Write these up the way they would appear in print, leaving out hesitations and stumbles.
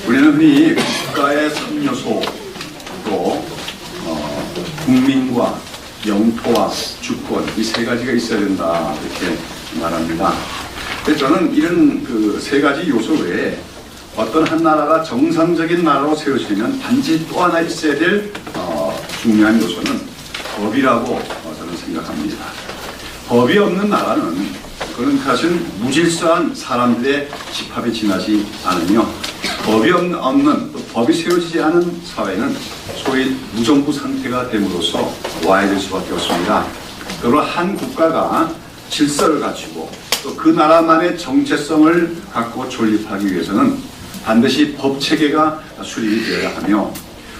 우리는 흔히 국가의 3요소, 또 국민과 영토와 주권, 이 세 가지가 있어야 된다 이렇게 말합니다. 근데 저는 이런 그 세 가지 요소 외에 어떤 한 나라가 정상적인 나라로 세워지려면 단지 또 하나 있어야 될 중요한 요소는 법이라고 저는 생각합니다. 법이 없는 나라는 그건 사실 무질서한 사람들의 집합에 지나지 않으며, 법이 없는 또 법이 세워지지 않은 사회는 소위 무정부 상태가 됨으로써 와야 될 수밖에 없습니다. 그러나 한 국가가 질서를 갖추고 또 그 나라만의 정체성을 갖고 존립하기 위해서는 반드시 법 체계가 수립이 되어야 하며,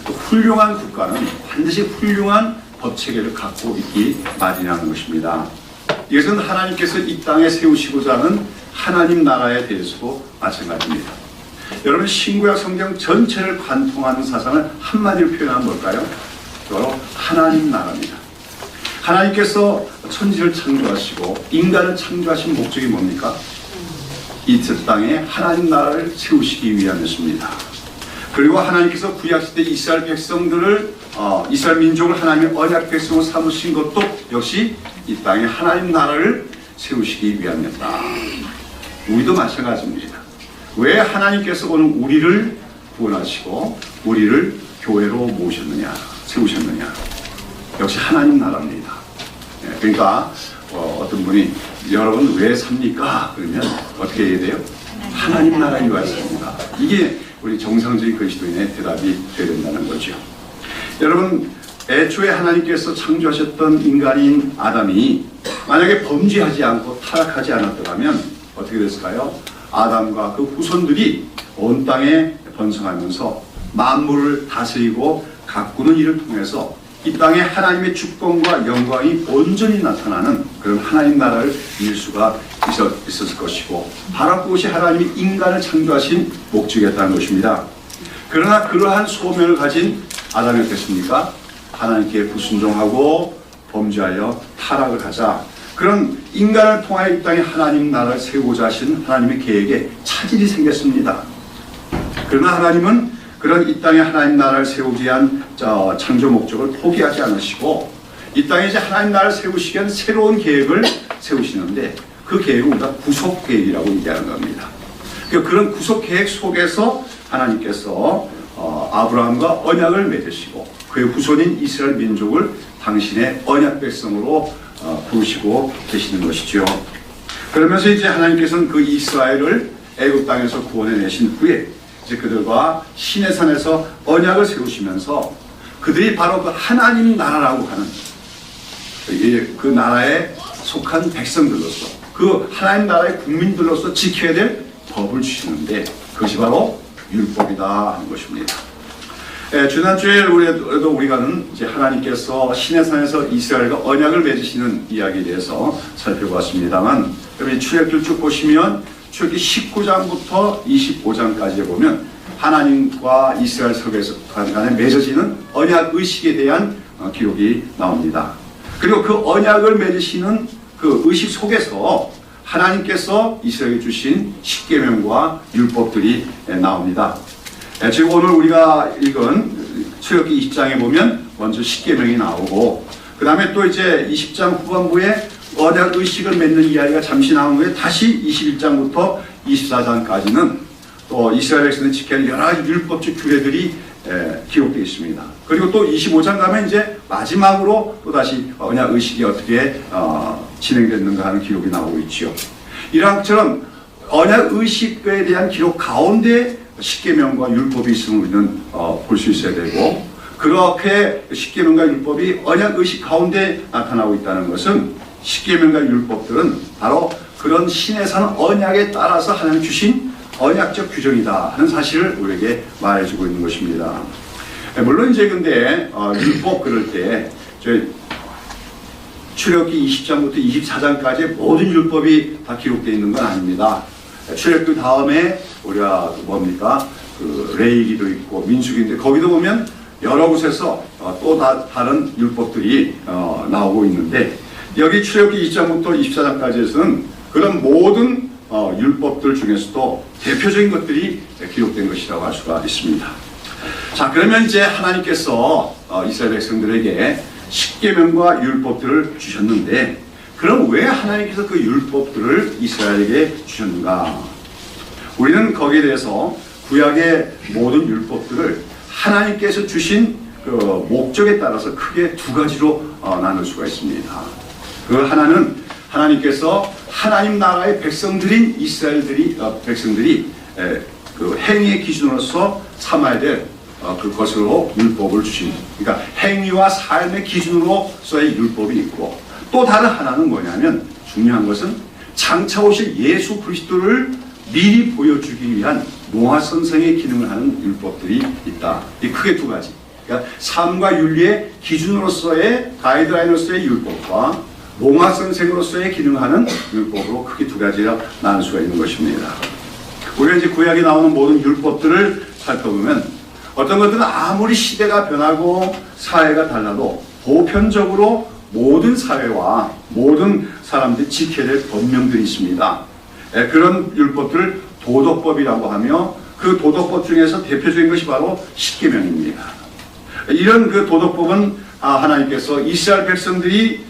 또 훌륭한 국가는 반드시 훌륭한 법 체계를 갖고 있기 마련이라는 것입니다. 이것은 하나님께서 이 땅에 세우시고자 하는 하나님 나라에 대해서도 마찬가지입니다. 여러분, 신구약 성경 전체를 관통하는 사상을 한마디로 표현하면 뭘까요? 바로 하나님 나라입니다. 하나님께서 천지를 창조하시고 인간을 창조하신 목적이 뭡니까? 이 땅에 하나님 나라를 세우시기 위함이었습니다. 그리고 하나님께서 구약시대 이스라엘 백성들을 이스라엘 민족을 하나님의 언약 백성으로 삼으신 것도 역시 이 땅에 하나님 나라를 세우시기 위함이었다. 우리도 마찬가지입니다. 왜 하나님께서 오늘 우리를 구원하시고 우리를 교회로 모으셨느냐, 세우셨느냐? 역시 하나님 나라입니다. 그러니까 어떤 분이 여러분 왜 삽니까? 그러면 어떻게 해야 돼요? 하나님 나라에 와야 삽니다. 이게 우리 정상적인 그리스도인의 대답이 되어야 된다는 거죠. 여러분, 애초에 하나님께서 창조하셨던 인간인 아담이 만약에 범죄하지 않고 타락하지 않았더라면 어떻게 됐을까요? 아담과 그 후손들이 온 땅에 번성하면서 만물을 다스리고 가꾸는 일을 통해서 이 땅에 하나님의 주권과 영광이 온전히 나타나는 그런 하나님 나라를 이룰 수가 있었을 것이고, 바로 그것이 하나님이 인간을 창조하신 목적이었다는 것입니다. 그러나 그러한 소명을 가진 아담이 어땠습니까? 하나님께 불순종하고 범죄하여 타락을 하자 그런 인간을 통하여 이 땅에 하나님 나라를 세우고자 하신 하나님의 계획에 차질이 생겼습니다. 그러나 하나님은 그런 이 땅에 하나님 나라를 세우기 위한 창조 목적을 포기하지 않으시고 이 땅에 이제 하나님 나라를 세우시기 위한 새로운 계획을 세우시는데, 그 계획은 우리가 구속 계획이라고 얘기하는 겁니다. 그런 구속 계획 속에서 하나님께서 아브라함과 언약을 맺으시고 그의 후손인 이스라엘 민족을 당신의 언약 백성으로 부르시고 계시는 것이죠. 그러면서 이제 하나님께서는 그 이스라엘을 애굽 땅에서 구원해내신 후에 이제 그들과 시내산에서 언약을 세우시면서 그들이 바로 그 하나님 나라라고 하는 그 나라에 속한 백성들로서, 그 하나님 나라의 국민들로서 지켜야 될 법을 주시는데, 그것이 바로 율법이다 하는 것입니다. 지난주에 우리가는 이제 하나님께서 시내산에서 이스라엘과 언약을 맺으시는 이야기에 대해서 살펴봤습니다만, 여러분 출애굽기를 쭉 보시면 출애굽기 19장부터 25장까지에 보면 하나님과 이스라엘 간에 맺어지는 언약 의식에 대한 기록이 나옵니다. 그리고 그 언약을 맺으시는 그 의식 속에서 하나님께서 이스라엘에 주신 십계명과 율법들이 나옵니다. 지금 오늘 우리가 읽은 출애굽기 20장에 보면 먼저 십계명이 나오고, 그 다음에 또 이제 20장 후반부에 언약 의식을 맺는 이야기가 잠시 나온 후에 다시 21장부터 24장까지는 또 이스라엘 백성들이 지켜야 할 여러 가지 율법적 규례들이 기록되어 있습니다. 그리고 또 25장 가면 이제 마지막으로 또 다시 언약 의식이 어떻게 진행됐는가 하는 기록이 나오고 있죠. 이랑처럼 언약 의식에 대한 기록 가운데 십계명과 율법이 있음을 우리는 볼 수 있어야 되고, 그렇게 십계명과 율법이 언약 의식 가운데 나타나고 있다는 것은 십계명과 율법들은 바로 그런 시내산 언약에 따라서 하나님 주신 언약적 규정이다 하는 사실을 우리에게 말해주고 있는 것입니다. 물론 이제 근데 율법 그럴 때 출애굽기 20장부터 24장까지 모든 율법이 다 기록되어 있는 건 아닙니다. 출애굽기 다음에 우리가 뭡니까? 그 레위기도 있고 민수기인데 거기도 보면 여러 곳에서 또 다른 율법들이 나오고 있는데, 여기 출애굽기 20장부터 24장까지에서는 그런 모든 율법들 중에서도 대표적인 것들이 기록된 것이라고 할 수가 있습니다. 자, 그러면 이제 하나님께서 이스라엘 백성들에게 십계명과 율법들을 주셨는데, 그럼 왜 하나님께서 그 율법들을 이스라엘에게 주셨는가? 우리는 거기에 대해서 구약의 모든 율법들을 하나님께서 주신 그 목적에 따라서 크게 두 가지로 나눌 수가 있습니다. 그 하나는 하나님께서 하나님 나라의 백성들인 백성들이 그 행위의 기준으로서 삼아야 될 그것으로 율법을 주신, 그러니까 행위와 삶의 기준으로서의 율법이 있고, 또 다른 하나는 뭐냐면, 중요한 것은 장차 오실 예수 그리스도를 미리 보여주기 위한 노아선생의 기능을 하는 율법들이 있다. 이 크게 두 가지. 그러니까 삶과 윤리의 기준으로서의 가이드라인으로서의 율법과 노아선생으로서의 기능하는 율법으로 크게 두 가지로 나눌 수가 있는 것입니다. 우리가 이제 구약에 나오는 모든 율법들을 살펴보면 어떤 것들은 아무리 시대가 변하고 사회가 달라도 보편적으로 모든 사회와 모든 사람들이 지켜야 될 법령들이 있습니다. 그런 율법들을 도덕법이라고 하며, 그 도덕법 중에서 대표적인 것이 바로 십계명입니다. 이런 그 도덕법은 하나님께서 이스라엘 백성들이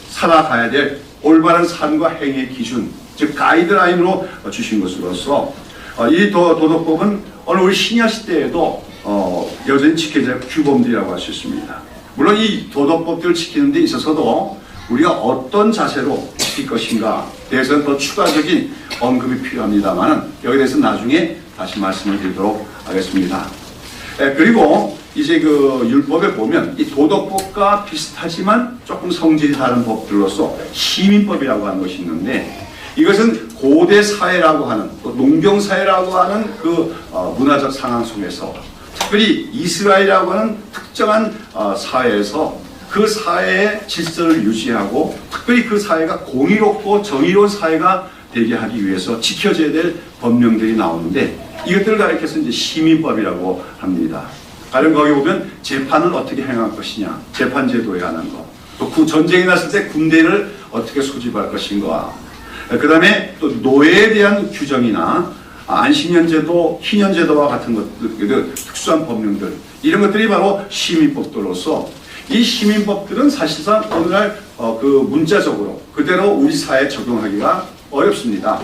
살아가야 될 올바른 삶과 행위의 기준, 즉 가이드라인으로 주신 것으로서 이 도덕법은 오늘 우리 신약 시대에도 여전히 지켜져야 할 규범들이라고 할 수 있습니다. 물론 이 도덕법들을 지키는 데 있어서도 우리가 어떤 자세로 지킬 것인가 대해서는 더 추가적인 언급이 필요합니다만, 여기에 대해서 나중에 다시 말씀을 드리도록 하겠습니다. 그리고 이제 그 율법에 보면 이 도덕법과 비슷하지만 조금 성질이 다른 법들로서 시민법이라고 하는 것이 있는데, 이것은 고대 사회라고 하는, 또 농경 사회라고 하는 그 문화적 상황 속에서, 특별히 이스라엘이라고 하는 특정한 사회에서 그 사회의 질서를 유지하고, 특별히 그 사회가 공의롭고 정의로운 사회가 되게 하기 위해서 지켜져야 될 법령들이 나오는데, 이것들을 가리켜서 이제 시민법이라고 합니다. 가령 거기 보면 재판을 어떻게 행할 것이냐, 재판제도에 관한 것, 또 전쟁이 났을 때 군대를 어떻게 소집할 것인가, 그 다음에 또 노예에 대한 규정이나 안식년제도, 희년제도와 같은 것들, 특수한 법령들, 이런 것들이 바로 시민법들로서, 이 시민법들은 사실상 오늘날 그 문자적으로 그대로 우리 사회에 적용하기가 어렵습니다.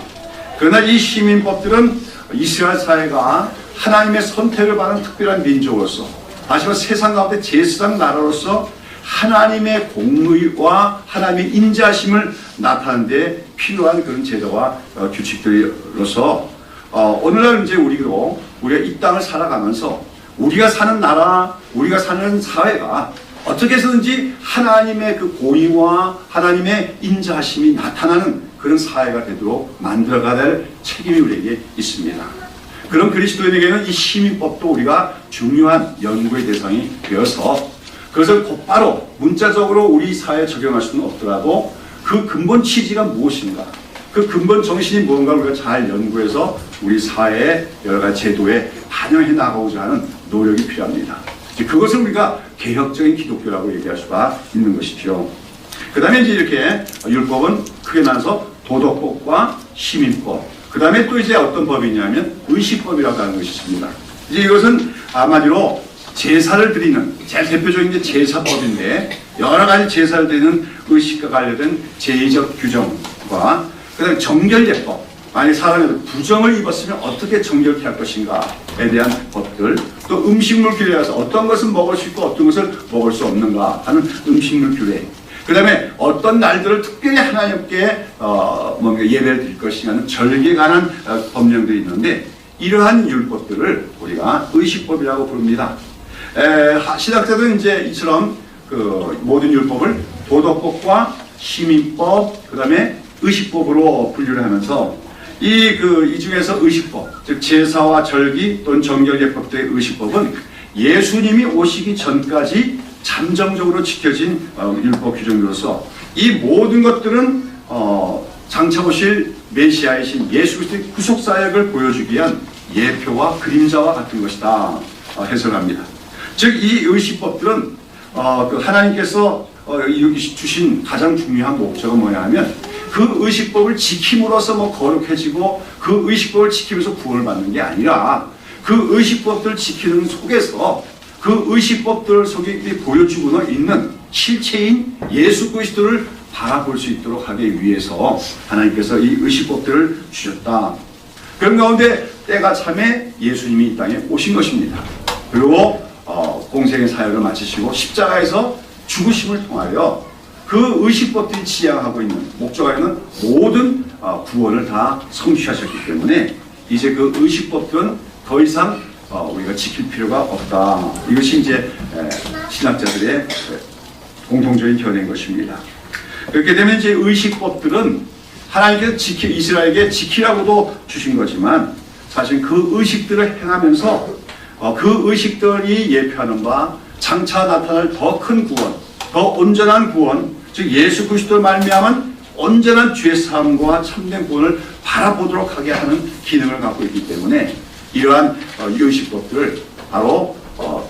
그러나 이 시민법들은 이스라엘 사회가 하나님의 선택을 받은 특별한 민족으로서, 다시 말해 세상 가운데 제사장 나라로서 하나님의 공의와 하나님의 인자심을 나타내는 데 필요한 그런 제도와 규칙들로서 오늘날 이제 우리가 이 땅을 살아가면서 우리가 사는 나라, 우리가 사는 사회가 어떻게 해서든지 하나님의 그 공의와 하나님의 인자심이 나타나는 그런 사회가 되도록 만들어가야 될 책임이 우리에게 있습니다. 그런 그리스도인에게는 이 시민법도 우리가 중요한 연구의 대상이 되어서, 그것을 곧바로 문자적으로 우리 사회에 적용할 수는 없더라도 그 근본 취지가 무엇인가, 그 근본 정신이 무언가를 우리가 잘 연구해서 우리 사회의 여러 가지 제도에 반영해 나가고자 하는 노력이 필요합니다. 그것을 우리가 개혁적인 기독교라고 얘기할 수가 있는 것이죠. 그 다음에 이제 이렇게 율법은 크게 나눠서 도덕법과 시민법, 그 다음에 또 이제 어떤 법이 있냐면 의식법이라고 하는 것이 있습니다. 이제 이것은 한마디로 제사를 드리는, 제일 대표적인 게 제사법인데, 여러 가지 제사를 드리는 의식과 관련된 제의적 규정과, 그 다음에 정결예법, 만약 사람이 부정을 입었으면 어떻게 정결케 할 것인가에 대한 법들, 또 음식물 규례에서 어떤 것은 먹을 수 있고 어떤 것을 먹을 수 없는가 하는 음식물 규례, 그 다음에 어떤 날들을 특별히 하나님께 뭔가 예배를 드릴 것인가 하는 절기에 관한 법령들이 있는데, 이러한 율법들을 우리가 의식법이라고 부릅니다. 신학자들은 이제 이처럼 그 모든 율법을 도덕법과 시민법, 그 다음에 의식법으로 분류를 하면서 이 중에서 의식법, 즉 제사와 절기 또는 정결예법 등의 의식법은 예수님이 오시기 전까지 잠정적으로 지켜진 율법 규정으로서, 이 모든 것들은 장차 오실 메시아이신 예수 그리스도의 구속 사역을 보여주기 위한 예표와 그림자와 같은 것이다 해석합니다. 즉 이 의식법들은 하나님께서 주신 가장 중요한 목적은 뭐냐 하면, 그 의식법을 지킴으로써 뭐 거룩해지고 그 의식법을 지키면서 구원을 받는 게 아니라 그 의식법들을 지키는 속에서 그 의식법들 속에 보여주고 있는 실체인 예수 그리스도를 바라볼 수 있도록 하기 위해서 하나님께서 이 의식법들을 주셨다. 그런 가운데 때가 참에 예수님이 이 땅에 오신 것입니다. 그리고 공생의 사역을 마치시고 십자가에서 죽으심을 통하여 그 의식법들이 지향하고 있는 목적하는 모든 구원을 다 성취하셨기 때문에 이제 그 의식법들은 더 이상 우리가 지킬 필요가 없다. 이것이 이제 신학자들의 공통적인 견해인 것입니다. 그렇게 되면 이제 의식법들은 하나님께서 이스라엘에게 지키라고도 주신 거지만 사실 그 의식들을 행하면서 그 의식들이 예표하는 바 장차 나타날 더 큰 구원, 더 온전한 구원, 즉 예수 그리스도를 말미암은 온전한 죄사함과 참된 구원을 바라보도록 하게 하는 기능을 갖고 있기 때문에 이러한 의식법들을 바로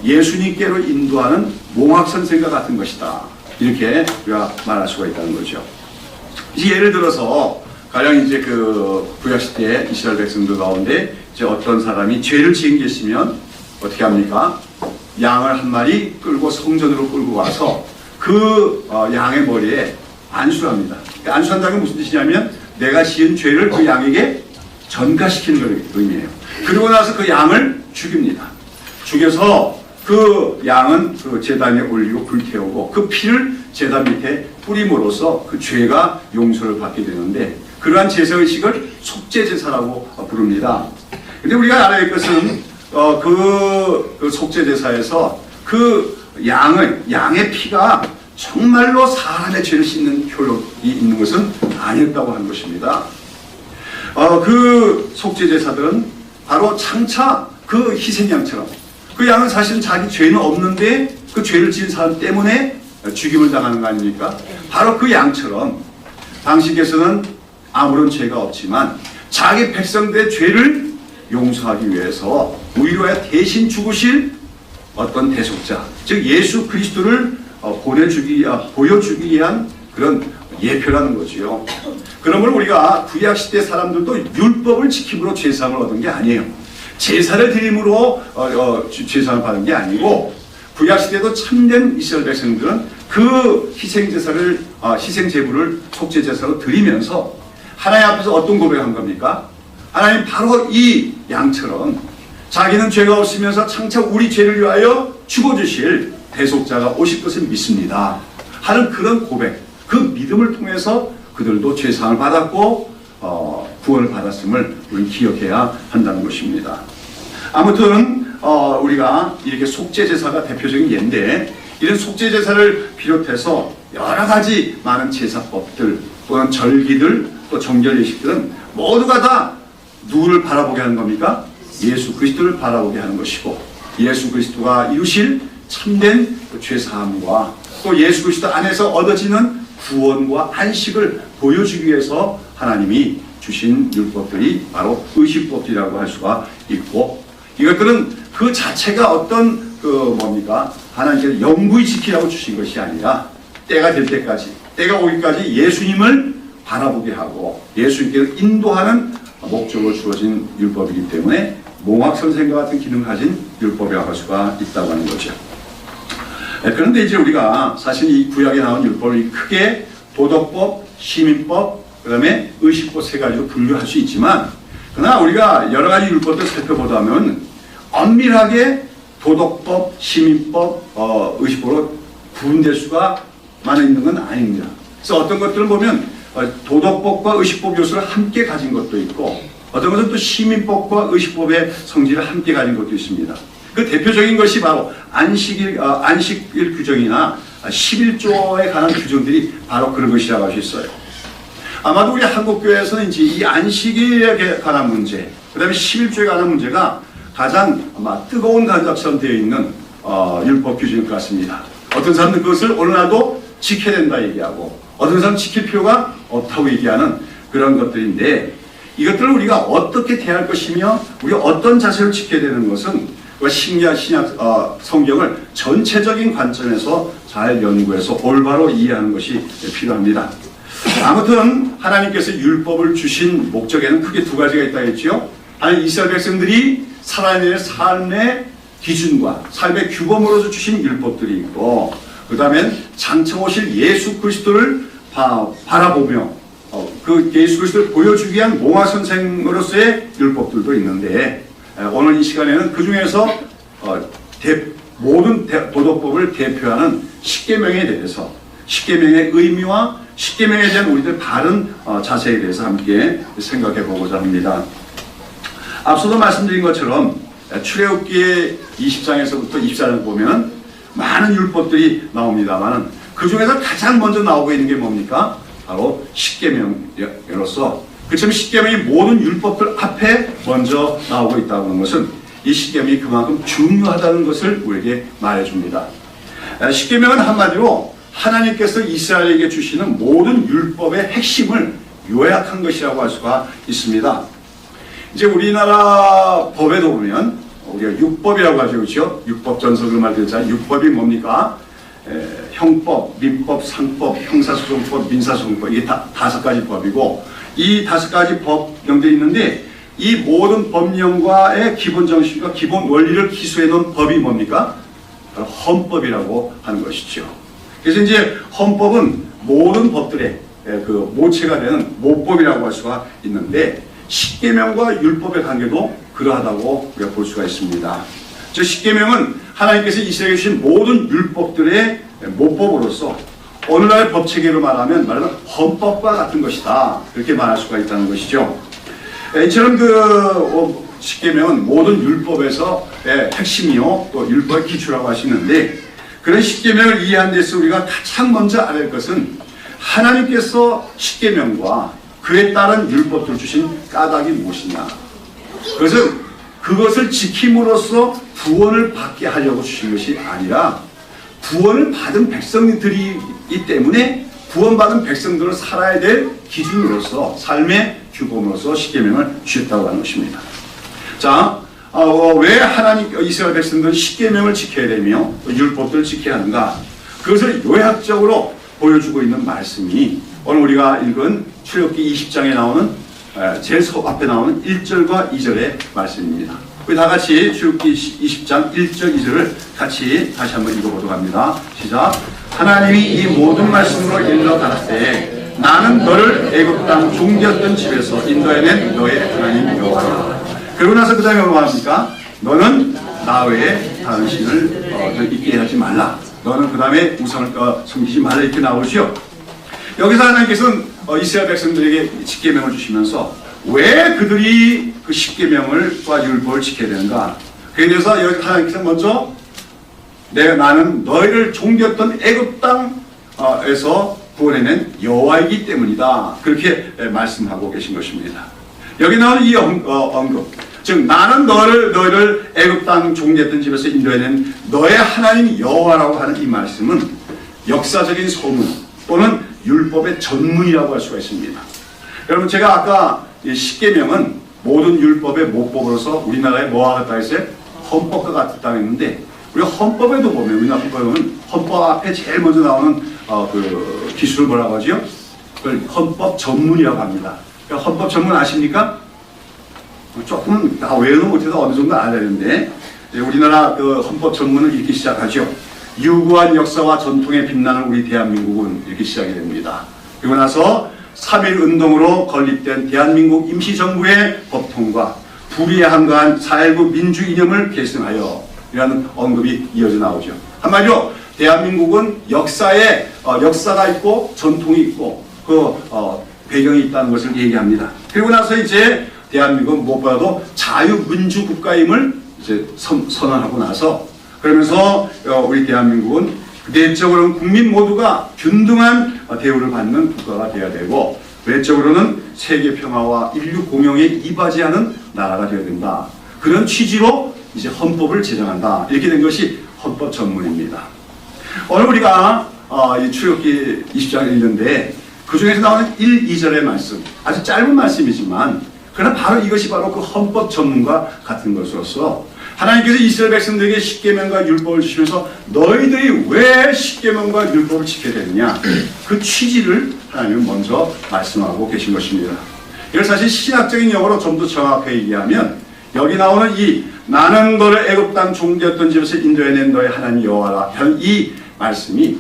예수님께로 인도하는 몽학선생과 같은 것이다. 이렇게 우리가 말할 수가 있다는 거죠. 이제 예를 들어서 가령 이제 그 구약시대의 이스라엘 백성들 가운데 이제 어떤 사람이 죄를 지은 게 있으면 어떻게 합니까? 양을 한 마리 끌고 성전으로 끌고 와서 그 양의 머리에 안수를 합니다. 그러니까 안수한다는 게 무슨 뜻이냐면 내가 지은 죄를 그 양에게 전가시키는 걸 의미해요. 그리고 나서 그 양을 죽입니다. 죽여서 그 양은 그 제단에 올리고 불태우고 그 피를 제단 밑에 뿌림으로써 그 죄가 용서를 받게 되는데 그러한 제사의식을 속죄제사라고 부릅니다. 근데 우리가 알아야 할 것은 그 속죄제사에서 그 양의 피가 정말로 사람의 죄를 씻는 효력이 있는 것은 아니었다고 하는 것입니다. 그 속죄제사들은 바로 장차 그 희생양처럼 그 양은 사실은 자기 죄는 없는데 그 죄를 지은 사람 때문에 죽임을 당하는 거 아닙니까? 바로 그 양처럼 당시께서는 아무런 죄가 없지만 자기 백성들의 죄를 용서하기 위해서 우리로 대신 죽으실 어떤 대속자, 즉 예수 그리스도를 보여주기 위한 그런 예표라는 거지요. 그러므로 우리가 구약시대 사람들도 율법을 지킴으로 죄사함을 얻은 게 아니에요. 제사를 드림으로 죄사함을 받은 게 아니고 구약시대도 참된 이스라엘 백성들은 그 희생제물을 속죄제사로 드리면서 하나님 앞에서 어떤 고백을 한 겁니까? 하나님 바로 이 양처럼 자기는 죄가 없으면서 장차 우리 죄를 위하여 죽어주실 대속자가 오실 것을 믿습니다 하는 그런 고백, 그 믿음을 통해서 그들도 죄사함을 받았고 구원을 받았음을 우리는 기억해야 한다는 것입니다. 아무튼 우리가 이렇게 속죄제사가 대표적인 예인데 이런 속죄제사를 비롯해서 여러 가지 많은 제사법들 또는 절기들 또 정결예식들은 모두가 다 누구를 바라보게 하는 겁니까? 예수 그리스도를 바라보게 하는 것이고 예수 그리스도가 이루실 참된 죄사함과 또 예수 그리스도 안에서 얻어지는 구원과 안식을 보여주기 위해서 하나님이 주신 율법들이 바로 의식법이라고 할 수가 있고 이것들은 그 자체가 어떤 하나님께서 영구히 지키라고 주신 것이 아니라 때가 될 때까지 때가 오기까지 예수님을 바라보게 하고 예수님께서 인도하는 목적으로 주어진 율법이기 때문에 몽학선생과 같은 기능을 가진 율법이라고 할 수가 있다고 하는 거죠. 그런데 이제 우리가 사실 이 구약에 나온 율법을 크게 도덕법, 시민법, 그 다음에 의식법 세 가지로 분류할 수 있지만 그러나 우리가 여러 가지 율법을 살펴보다 보면 엄밀하게 도덕법, 시민법, 의식법으로 구분될 수가 많이 있는 건 아닙니다. 그래서 어떤 것들을 보면 도덕법과 의식법 요소를 함께 가진 것도 있고 어떤 것은 또 시민법과 의식법의 성질을 함께 가진 것도 있습니다. 그 대표적인 것이 바로 안식일 규정이나 11조에 관한 규정들이 바로 그런 것이라고 할 수 있어요. 아마도 우리 한국교회에서는 이제 이 안식일에 관한 문제, 그 다음에 11조에 관한 문제가 가장 아마 뜨거운 감자처럼 되어 있는 율법 규정일 것 같습니다. 어떤 사람들은 그것을 어느 날도 지켜야 된다 얘기하고 어떤 사람은 지킬 필요가 없다고 얘기하는 그런 것들인데 이것들을 우리가 어떻게 대할 것이며 우리가 어떤 자세로 지켜야 되는 것은 신약 성경을 전체적인 관점에서 잘 연구해서 올바로 이해하는 것이 필요합니다. 아무튼 하나님께서 율법을 주신 목적에는 크게 두 가지가 있다 했죠. 아니, 이스라엘 백성들이 살아야 될 삶의 기준과 삶의 규범으로서 주신 율법들이 있고, 그 다음엔 장차 오실 예수 그리스도를 바라보며 그 예수 그리스도를 보여주기 위한 몽화선생으로서의 율법들도 있는데, 오늘 이 시간에는 그 중에서 모든 도덕법을 대표하는 십계명에 대해서, 십계명의 의미와 십계명에 대한 우리들 바른 자세에 대해서 함께 생각해 보고자 합니다. 앞서도 말씀드린 것처럼 출애굽기 20장에서부터 24장 보면 많은 율법들이 나옵니다만, 그 중에서 가장 먼저 나오고 있는 게 뭡니까? 바로 십계명으로서, 그처럼 십계명이 모든 율법들 앞에 먼저 나오고 있다고 하는 것은 이 십계명이 그만큼 중요하다는 것을 우리에게 말해줍니다. 십계명은 한마디로 하나님께서 이스라엘에게 주시는 모든 율법의 핵심을 요약한 것이라고 할 수가 있습니다. 이제 우리나라 법에도 보면 우리가 육법이라고 하죠, 그렇죠? 육법 전설을 말하자. 육법이 뭡니까? 형법, 민법, 상법, 형사소송법, 민사소송법, 이게 다 5가지 법이고, 이 5가지 법령들이 있는데, 이 모든 법령과의 기본 정신과 기본 원리를 기수해 놓은 법이 뭡니까? 헌법이라고 하는 것이죠. 그래서 이제 헌법은 모든 법들의 그 모체가 되는 모법이라고 할 수가 있는데, 십계명과 율법의 관계도 그러하다고 우리가 볼 수가 있습니다. 저 십계명은 하나님께서 이스라엘에 주신 모든 율법들의 모법으로서 오늘날 법체계로 말하면 헌법과 같은 것이다, 그렇게 말할 수가 있다는 것이죠. 이처럼 그 십계명은 모든 율법에서의 핵심이요, 또 율법의 기초라고 하시는데, 그런 십계명을 이해한 데서 우리가 가장 먼저 알아야 할 것은 하나님께서 십계명과 그에 따른 율법을 주신 까닭이 무엇이냐. 그것을 지킴으로써 구원을 받게 하려고 주신 것이 아니라, 구원을 받은 백성들이기 때문에 구원받은 백성들을 살아야 될 기준으로서, 삶의 규범으로서 십계명을 주셨다고 하는 것입니다. 자, 왜 이스라엘 백성들은 십계명을 지켜야 되며 율법들을 지켜야 하는가? 그것을 요약적으로 보여주고 있는 말씀이 오늘 우리가 읽은 출애굽기 20장에 나오는 제일 앞에 나오는 1절과 2절의 말씀입니다. 우리 다 같이 출애굽기 20장 1절 2절을 같이 다시 한번 읽어보도록 합니다. 시작. 하나님이 이 모든 말씀으로 일러 가라사대 나는 너를 애굽 땅 종되었던 집에서 인도해낸 너의 하나님 여호와라. 그러고 나서 그 다음에 뭐가 합니까? 너는 나 외에 다른 신을 있게 하지 말라. 너는 그 다음에 우상을 섬기지 말라, 이렇게 나오죠. 여기서 하나님께서는 이스라엘 백성들에게 십계명을 주시면서 왜 그들이 그 십계명과 율법을 지켜야 되는가? 그에 대해서 여기 하나님께서 먼저 나는 너희를 종되었던 애굽 땅에서 구원해낸 여호와이기 때문이다, 그렇게 말씀하고 계신 것입니다. 여기 나오는 이 언급, 즉 나는 너희를 애굽 땅 종되었던 집에서 인도해낸 너의 하나님 여호와라고 하는 이 말씀은 역사적인 소문 또는 율법의 전문이라고 할 수가 있습니다. 여러분, 제가 아까 십계명은 모든 율법의 모법으로서 우리나라에 뭐와 같다 했어요? 헌법과 같다 했는데, 우리가 헌법에도 보면, 우리나라 헌법에 보면 헌법 앞에 제일 먼저 나오는 그 기술을 뭐라고 하죠? 그걸 헌법 전문이라고 합니다. 그러니까 헌법 전문 아십니까? 조금 다 외우는 못해도 어느 정도 알아야 되는데, 우리나라 그 헌법 전문을 이렇게 시작하죠. 유구한 역사와 전통에 빛나는 우리 대한민국은, 이렇게 시작이 됩니다. 그리고 나서 3.1 운동으로 건립된 대한민국 임시정부의 법통과 불의에 한가한 4.19 민주 이념을 계승하여, 이라는 언급이 이어져 나오죠. 한마디로 대한민국은 역사가 있고 전통이 있고 그 배경이 있다는 것을 얘기합니다. 그리고 나서 이제 대한민국은 무엇보다도 자유민주 국가임을 이제 선언하고 나서, 그러면서 우리 대한민국은 내적으로는 국민 모두가 균등한 대우를 받는 국가가 되어야 되고, 외적으로는 세계 평화와 인류 공영에 이바지하는 나라가 되어야 된다. 그런 취지로 이제 헌법을 제정한다. 이렇게 된 것이 헌법 전문입니다. 오늘 우리가 이 출애굽기 20장을 읽는데 그 중에서 나오는 1, 2절의 말씀, 아주 짧은 말씀이지만 그러나 바로 이것이 바로 그 헌법 전문과 같은 것으로서 하나님께서 이스라엘 백성들에게 십계명과 율법을 주시면서 너희들이 왜 십계명과 율법을 지켜야 되느냐, 그 취지를 하나님은 먼저 말씀하고 계신 것입니다. 이걸 사실 신학적인 용어로 좀 더 정확하게 얘기하면 여기 나오는 이 나는 너를 애굽 땅 종되었던 집에서 인도해낸 너의 하나님 여호와라 하는 이 말씀이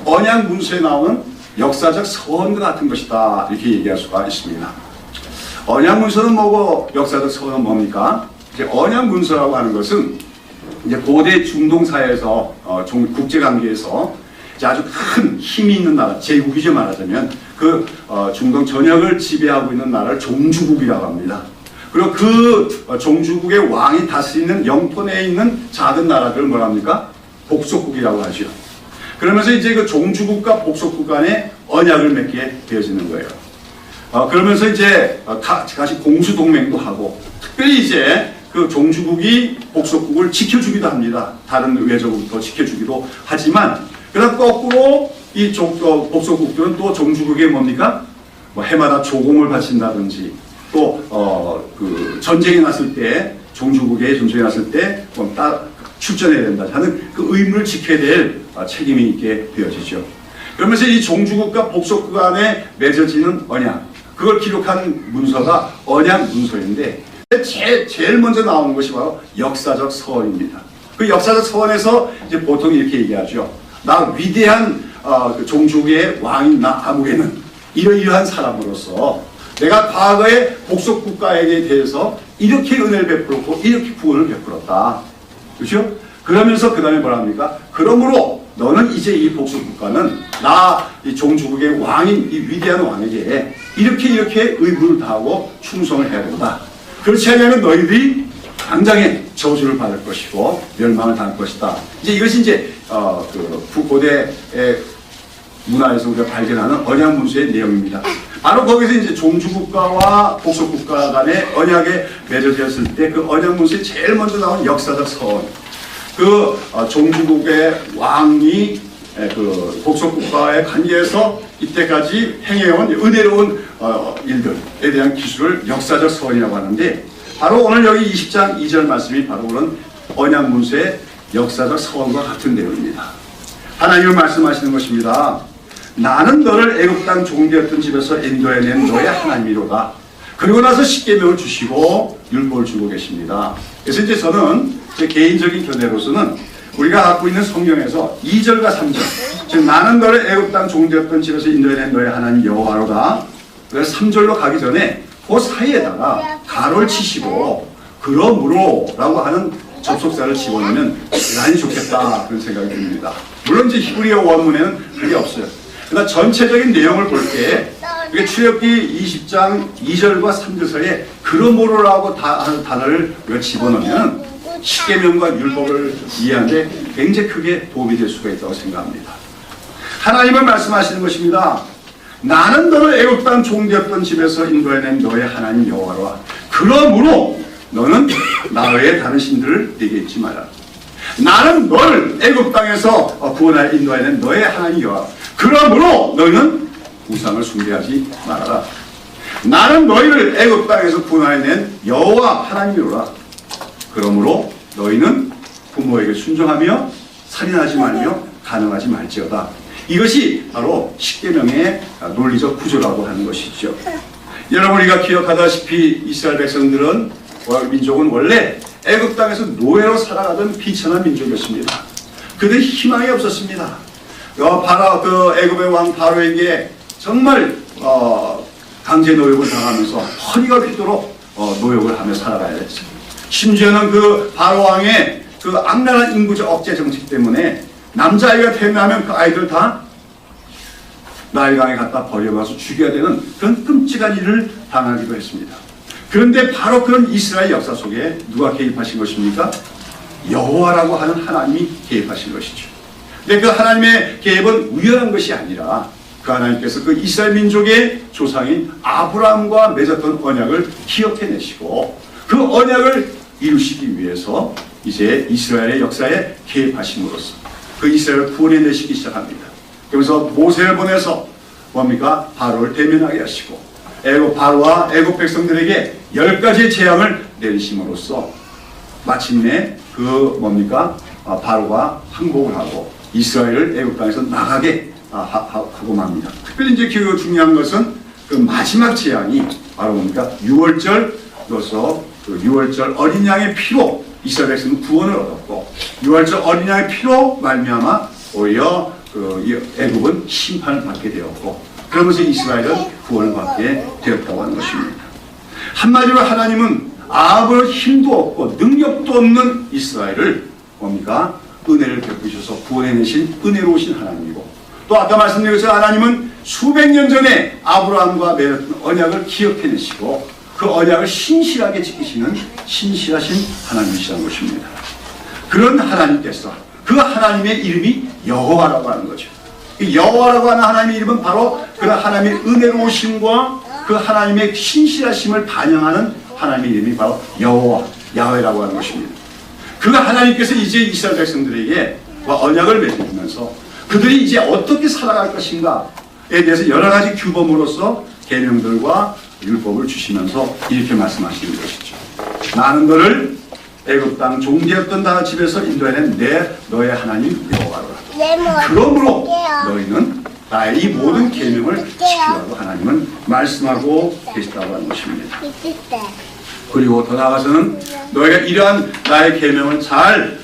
언약 문서에 나오는 역사적 서원과 같은 것이다, 이렇게 얘기할 수가 있습니다. 언약 문서는 뭐고 역사적 서원은 뭡니까? 이제 언약 문서라고 하는 것은 이제 고대 중동 사회에서 국제 관계에서 아주 큰 힘이 있는 나라, 제국이죠 말하자면 그 중동 전역을 지배하고 있는 나라를 종주국이라고 합니다. 그리고 그 종주국의 왕이 다스리는 영토 내에 있는 작은 나라들을 뭐라 합니까? 복속국이라고 하죠. 그러면서 이제 그 종주국과 복속국 간에 언약을 맺게 되어지는 거예요. 그러면서 이제 같이 공수동맹도 하고, 특별히 이제 그 종주국이 복속국을 지켜주기도 합니다. 다른 외적국도 지켜주기도 하지만, 그러나 거꾸로 이 복속국들은 또 종주국에 뭡니까? 뭐 해마다 조공을 바친다든지, 또 그 전쟁이 났을 때, 종주국에 전쟁이 났을 때 출전해야 된다 하는 그 의무를 지켜야 될 책임이 있게 되어지죠. 그러면서 이 종주국과 복속국 간에 맺어지는 언약, 그걸 기록한 문서가 언약 문서인데, 제일 먼저 나오는 것이 바로 역사적 서원입니다. 그 역사적 서원에서 이제 보통 이렇게 얘기하죠. 나 위대한 그 종주국의 왕인 나 아무개는 이러이러한 사람으로서 내가 과거에 복속 국가에게 대해서 이렇게 은혜를 베풀었고 이렇게 구원을 베풀었다. 그렇죠? 그러면서 그 다음에 뭐라 합니까? 그러므로 너는 이제 이 복속 국가는 나 이 종주국의 왕인 이 위대한 왕에게 이렇게 의무를 다하고 충성을 해야 된다. 그렇지 않으면 너희들이 당장에 저주를 받을 것이고 멸망을 당할 것이다. 이제 이것이 이제 그 고대의 문화에서 우리가 발견하는 언약 문서의 내용입니다. 바로 거기서 이제 종주국가와 복속국가 간의 언약에 맺어졌을 때 그 언약 문서에 제일 먼저 나온 역사적 서원. 그 종주국의 왕이 그 복속국가의 관계에서 이때까지 행해온 은혜로운 일들에 대한 기술을 역사적 서원이라고 하는데, 바로 오늘 여기 20장 2절 말씀이 바로 그런 언약 문서의 역사적 서원과 같은 내용입니다. 하나님은 말씀하시는 것입니다. 나는 너를 애굽 땅 종되었던 집에서 인도해낸 너의 하나님이로다. 그리고 나서 십계명을 주시고 율법을 주고 계십니다. 그래서 이제 저는 제 개인적인 견해로서는 우리가 갖고 있는 성경에서 2절과 3절, 즉 나는 너를 애굽 땅 종되었던 집에서 인도해낸 너의 하나님 여호와로다. 그래서 3절로 가기 전에 그 사이에다가 가로를 치시고 그러므로 라고 하는 접속사를 집어넣으면 대단히 좋겠다, 그런 생각이 듭니다. 물론 이제 히브리어 원문에는 그게 없어요. 그러나 전체적인 내용을 볼 때 출애굽기 20장 2절과 3절 사이에 그러므로라고 하는 단어를 집어넣으면 십계명과 율법을 이해하는데 굉장히 크게 도움이 될 수가 있다고 생각합니다. 하나님은 말씀하시는 것입니다. 나는 너를 애굽 땅 종되었던 집에서 인도해낸 너의 하나님 여호와라. 그러므로 너는 나 외에 다른 신들을 내게 잊지 마라. 나는 너를 애굽 땅에서 구원하여 인도해낸 너의 하나님 여호와. 그러므로 너희는 우상을 숭배하지 말아라. 나는 너희를 애굽 땅에서 구원하여낸 여호와 하나님이로라. 그러므로 너희는 부모에게 순종하며 살인하지 말며 간음하지 말지어다. 이것이 바로 십계명의 논리적 구조라고 하는 것이죠. 여러분, 우리가 기억하다시피 이스라엘 백성들은, 민족은 원래 애굽 땅에서 노예로 살아가던 비천한 민족이었습니다. 그들이 희망이 없었습니다. 그 애굽의 왕 바로에게 정말 강제 노역을 당하면서 허리가 휘도록 노역을 하며 살아가야 됐어요. 심지어는 그 바로 왕의 그 악랄한 인구적 억제 정책 때문에 남자아이가 태어나면 그 아이들 다 나일강에 갖다 버려가서 죽여야 되는 그런 끔찍한 일을 당하기도 했습니다. 그런데 바로 그런 이스라엘 역사 속에 누가 개입하신 것입니까? 여호와라고 하는 하나님이 개입하신 것이죠. 근데 그 하나님의 개입은 우연한 것이 아니라 그 하나님께서 그 이스라엘 민족의 조상인 아브라함과 맺었던 언약을 기억해내시고 그 언약을 이루시기 위해서 이제 이스라엘의 역사에 개입하심으로써 그 이스라엘을 구원해내시기 시작합니다. 그러면서 모세를 보내서 뭡니까? 바로를 대면하게 하시고, 애굽 바로와 애굽 백성들에게 10가지의 재앙을 내리심으로써 마침내 그 뭡니까? 바로가 항복을 하고 이스라엘을 애굽 땅에서 나가게 하고 맙니다. 특별히 이제 그 중요한 것은 그 마지막 재앙이 바로 뭡니까? 유월절로서 그 유월절 어린 양의 피로 이스라엘 백성은 구원을 얻었고, 유월절 어린 양의 피로 말미암아 오히려 그 애굽은 심판을 받게 되었고, 그러면서 이스라엘은 구원을 받게 되었다고 하는 것입니다. 한마디로 하나님은 아무런 힘도 없고 능력도 없는 이스라엘을 뭡니까? 은혜를 베푸셔서 구원해내신 은혜로우신 하나님이고, 또 아까 말씀드린 것처럼 하나님은 수백 년 전에 아브라함과 맺었던 언약을 기억해내시고 그 언약을 신실하게 지키시는 신실하신 하나님이시라는 것입니다. 그런 하나님께서 그 하나님의 이름이 여호와라고 하는 거죠. 이 여호와라고 하는 하나님의 이름은 바로 그런 하나님의 은혜로우심과 그 하나님의 신실하심을 반영하는 하나님의 이름이 바로 여호와, 야훼라고 하는 것입니다. 그 하나님께서 이제 이스라엘 백성들에게 언약을 맺으면서 그들이 이제 어떻게 살아갈 것인가에 대해서 여러 가지 규범으로서 계명들과 율법을 주시면서 이렇게 말씀하시는 것이죠. 나는 너를 애굽 땅 종되었던 다 집에서 인도해낸 너의 하나님 여호와로라. 그러므로 너희는 나의 이 모든 계명을 지키라고 하나님은 말씀하고 계시다고 하는 것입니다. 그리고 더 나아가서는 너희가 이러한 나의 계명을 잘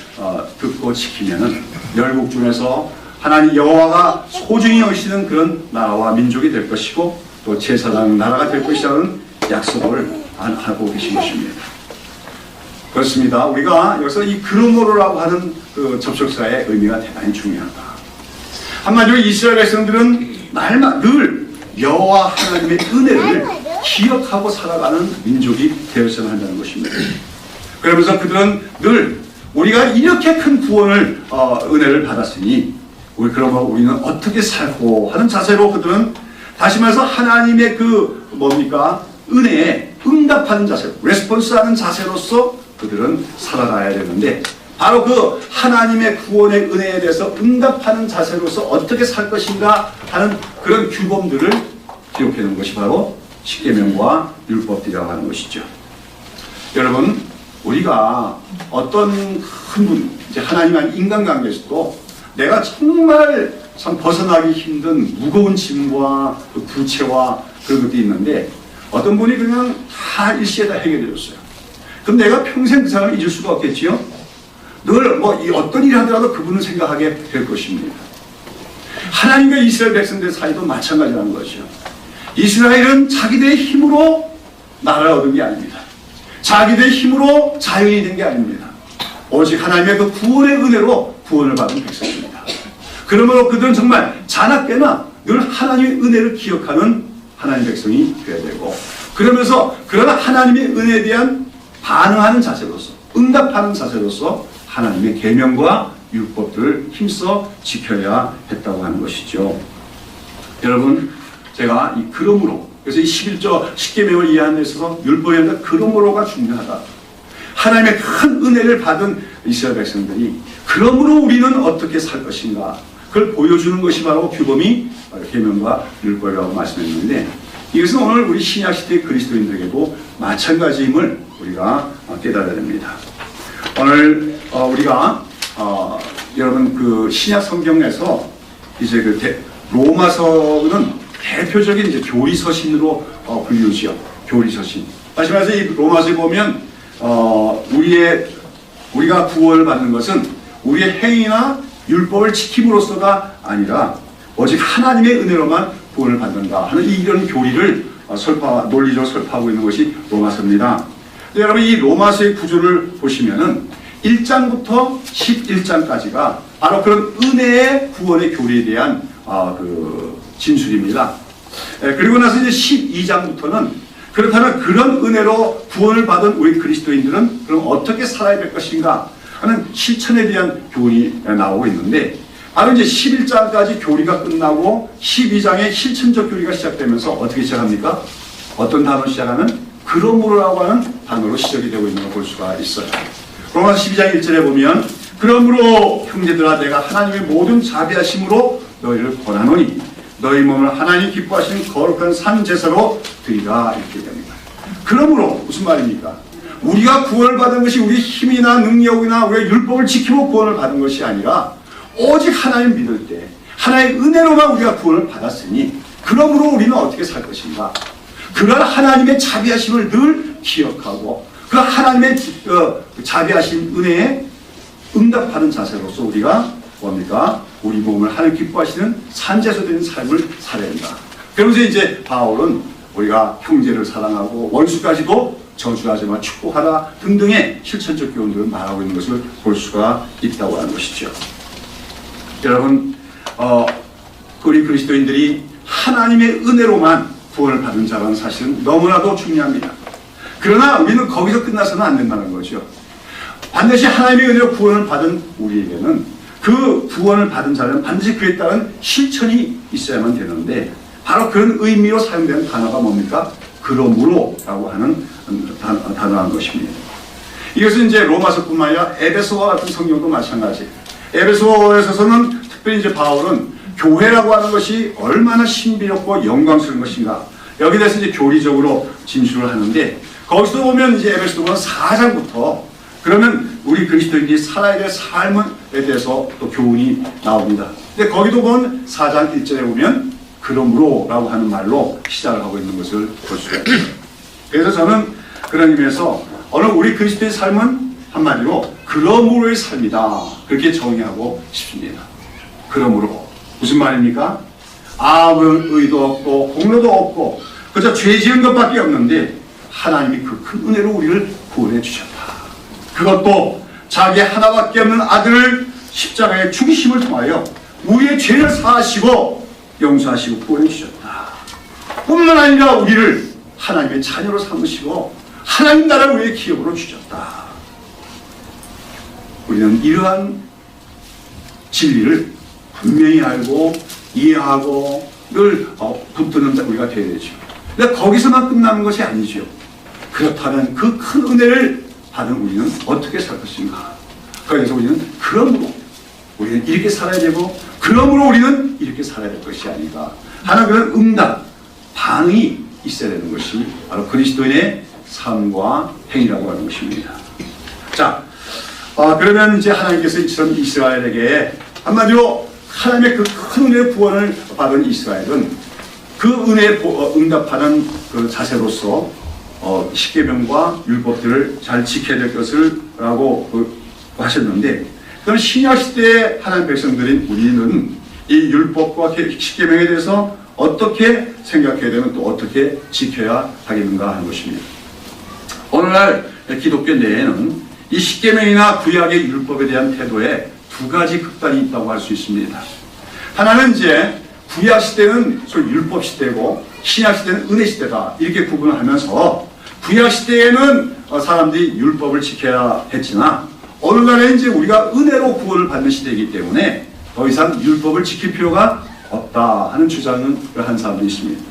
듣고 지키면은 열국 중에서 하나님 여호와가 소중히 여기시는 그런 나라와 민족이 될 것이고 또 제사장 나라가 될 것이라는 약속을 하고 계신 것입니다. 그렇습니다. 우리가 여기서 이 그러므로라고 하는 그 접속사의 의미가 대단히 중요하다. 한마디로 이스라엘 백성들은 날마다 늘 여호와 하나님의 은혜를 기억하고 살아가는 민족이 되었어야 한다는 것입니다. 그러면서 그들은 늘 우리가 이렇게 큰 구원을 은혜를 받았으니 그러면 우리는 어떻게 살고 하는 자세로 그들은 다시 말해서 하나님의 그 뭡니까? 은혜에 응답하는 자세, 레스폰스하는 자세로서 그들은 살아가야 되는데 바로 그 하나님의 구원의 은혜에 대해서 응답하는 자세로서 어떻게 살 것인가 하는 그런 규범들을 기록해 놓은 것이 바로 십계명과 율법이라고 하는 것이죠. 여러분, 우리가 어떤 큰 분, 이제 하나님과 인간관계에서도 내가 정말 참 벗어나기 힘든 무거운 짐과 그 부채와 그런 것도 있는데 어떤 분이 그냥 다 일시에 다 해결해 줬어요. 그럼 내가 평생 그 사람을 잊을 수가 없겠지요? 늘 어떤 일을 하더라도 그분을 생각하게 될 것입니다. 하나님과 이스라엘 백성들 사이도 마찬가지라는 것이죠. 이스라엘은 자기들의 힘으로 나라를 얻은 게 아닙니다. 자기들의 힘으로 자유인이 된 게 아닙니다. 오직 하나님의 그 구원의 은혜로 구원을 받은 백성입니다. 그러므로 그들은 정말 자나깨나 늘 하나님의 은혜를 기억하는 하나님의 백성이 되어야 되고, 그러면서 그런 하나님의 은혜에 대한 반응하는 자세로서, 응답하는 자세로서 하나님의 계명과 율법들을 힘써 지켜야 했다고 하는 것이죠. 여러분, 제가 이 그러므로, 그래서 이 11조 10계명을 이해하는 데 있어서 율법에 대한 그러므로가 중요하다. 하나님의 큰 은혜를 받은 이스라엘 백성들이 그러므로 우리는 어떻게 살 것인가, 그걸 보여주는 것이 바로 규범이 계명과 율법이라고 말씀했는데, 이것은 오늘 우리 신약시대 그리스도인들에게도 마찬가지임을 우리가 깨달아야 됩니다. 오늘 우리가 여러분 그 신약 성경에서 이제 그 로마서는 대표적인 이제 교리서신으로 불리우지요. 교리서신. 다시 말해서 이 로마서에 보면 우리가 구원을 받는 것은 우리의 행위나 율법을 지킴으로써가 아니라 오직 하나님의 은혜로만 구원을 받는다 하는 이런 교리를 논리적으로 설파하고 있는 것이 로마서입니다. 여러분, 이 로마서의 구조를 보시면은 1장부터 11장까지가 바로 그런 은혜의 구원의 교리에 대한 그 진술입니다. 그리고 나서 이제 12장부터는 그렇다면 그런 은혜로 구원을 받은 우리 그리스도인들은 그럼 어떻게 살아야 될 것인가 하는 실천에 대한 교훈이 나오고 있는데, 바로 이제 11장까지 교리가 끝나고 12장의 실천적 교리가 시작되면서 어떻게 시작합니까? 어떤 단어로 시작하는? 그러므로라고 하는 단어로 시작이 되고 있는 걸 볼 수가 있어요. 로마서 12장 1절에 보면 그러므로 형제들아 내가 하나님의 모든 자비하심으로 너희를 권하노니 너희 몸을 하나님 기뻐하시는 거룩한 산 제사로 드리라 이렇게 됩니다. 그러므로 무슨 말입니까? 우리가 구원을 받은 것이 우리 힘이나 능력이나 우리가 율법을 지키고 구원을 받은 것이 아니라 오직 하나님 믿을 때 하나님의 은혜로만 우리가 구원을 받았으니 그러므로 우리는 어떻게 살 것인가? 그런 하나님의 자비하심을 늘 기억하고 그 하나님의 자비하신 은혜에 응답하는 자세로서 우리가 뭡니까? 우리 몸을 하나님 기뻐하시는 산제소 되는 삶을 살아야 한다. 그러면서 이제 바울은 우리가 형제를 사랑하고 원수까지도 저주하지만 축복하라 등등의 실천적 교훈들을 말하고 있는 것을 볼 수가 있다고 하는 것이죠. 여러분, 우리 그리스도인들이 하나님의 은혜로만 구원을 받은 자라는 사실은 너무나도 중요합니다. 그러나 우리는 거기서 끝나서는 안 된다는 거죠. 반드시 하나님의 은혜로 구원을 받은 우리에게는 그 구원을 받은 자는 반드시 그에 따른 실천이 있어야만 되는데 바로 그런 의미로 사용되는 단어가 뭡니까? 그러므로 라고 하는 단어한 것입니다. 이것은 이제 로마서뿐만 아니라 에베소와 같은 성경도 마찬가지. 에베소에서는 특별히 이제 바울은 교회라고 하는 것이 얼마나 신비롭고 영광스러운 것인가 여기 대해서 이제 교리적으로 진술을 하는데 거기서 보면 이제 에베소 보면 4장부터 그러면 우리 그리스도인들이 살아야 될 삶에 대해서 또 교훈이 나옵니다. 근데 거기도 보면 4장 1절에 보면 그러므로 라고 하는 말로 시작을 하고 있는 것을 볼 수가 있습니다. 그래서 저는 그런 의미에서 오늘 우리 그리스도의 삶은 한마디로 그러므로의 삶이다 그렇게 정의하고 싶습니다. 그러므로 무슨 말입니까? 아무 의도 없고 공로도 없고 그저 죄 지은 것밖에 없는데 하나님이 그 큰 은혜로 우리를 구원해 주셨다. 그것도 자기 하나밖에 없는 아들을 십자가에 죽이심을 통하여 우리의 죄를 사하시고 용서하시고 구원해 주셨다. 뿐만 아니라 우리를 하나님의 자녀로 삼으시고 하나님 나라를 우리의 기업으로 주셨다. 우리는 이러한 진리를 분명히 알고 이해하고 늘 붙드는 우리가 되어야 되죠. 근데 거기서만 끝나는 것이 아니죠. 그렇다면 그 큰 은혜를 받은 우리는 어떻게 살 것인가? 그래서 우리는 그러므로 우리는 이렇게 살아야 되고 그러므로 우리는 이렇게 살아야 될 것이 아닌가 하는 그런 응답, 반응이 있어야 되는 것이 바로 그리스도인의 삶과 행위라고 하는 것입니다. 자, 그러면 이제 하나님께서 이처럼 이스라엘에게 한마디로 하나님의 그 큰 은혜의 구원을 받은 이스라엘은 그 은혜에 응답하는 그 자세로서 십계명과 율법들을 잘 지켜야 될 것을 라고 하셨는데 그럼 신약 시대의 하나님 백성들인 우리는 이 율법과 십계명에 대해서 어떻게 생각해야 되면 또 어떻게 지켜야 하겠는가 하는 것입니다. 오늘날 기독교 내에는 이 십계명이나 구약의 율법에 대한 태도에 두 가지 극단이 있다고 할 수 있습니다. 하나는 이제 구약 시대는 소위 율법 시대고 신약 시대는 은혜 시대다 이렇게 구분을 하면서 구약 시대에는 사람들이 율법을 지켜야 했지만 오늘날에 이제 우리가 은혜로 구원을 받는 시대이기 때문에 더 이상 율법을 지킬 필요가 없다 하는 주장을 한 사람도 있습니다.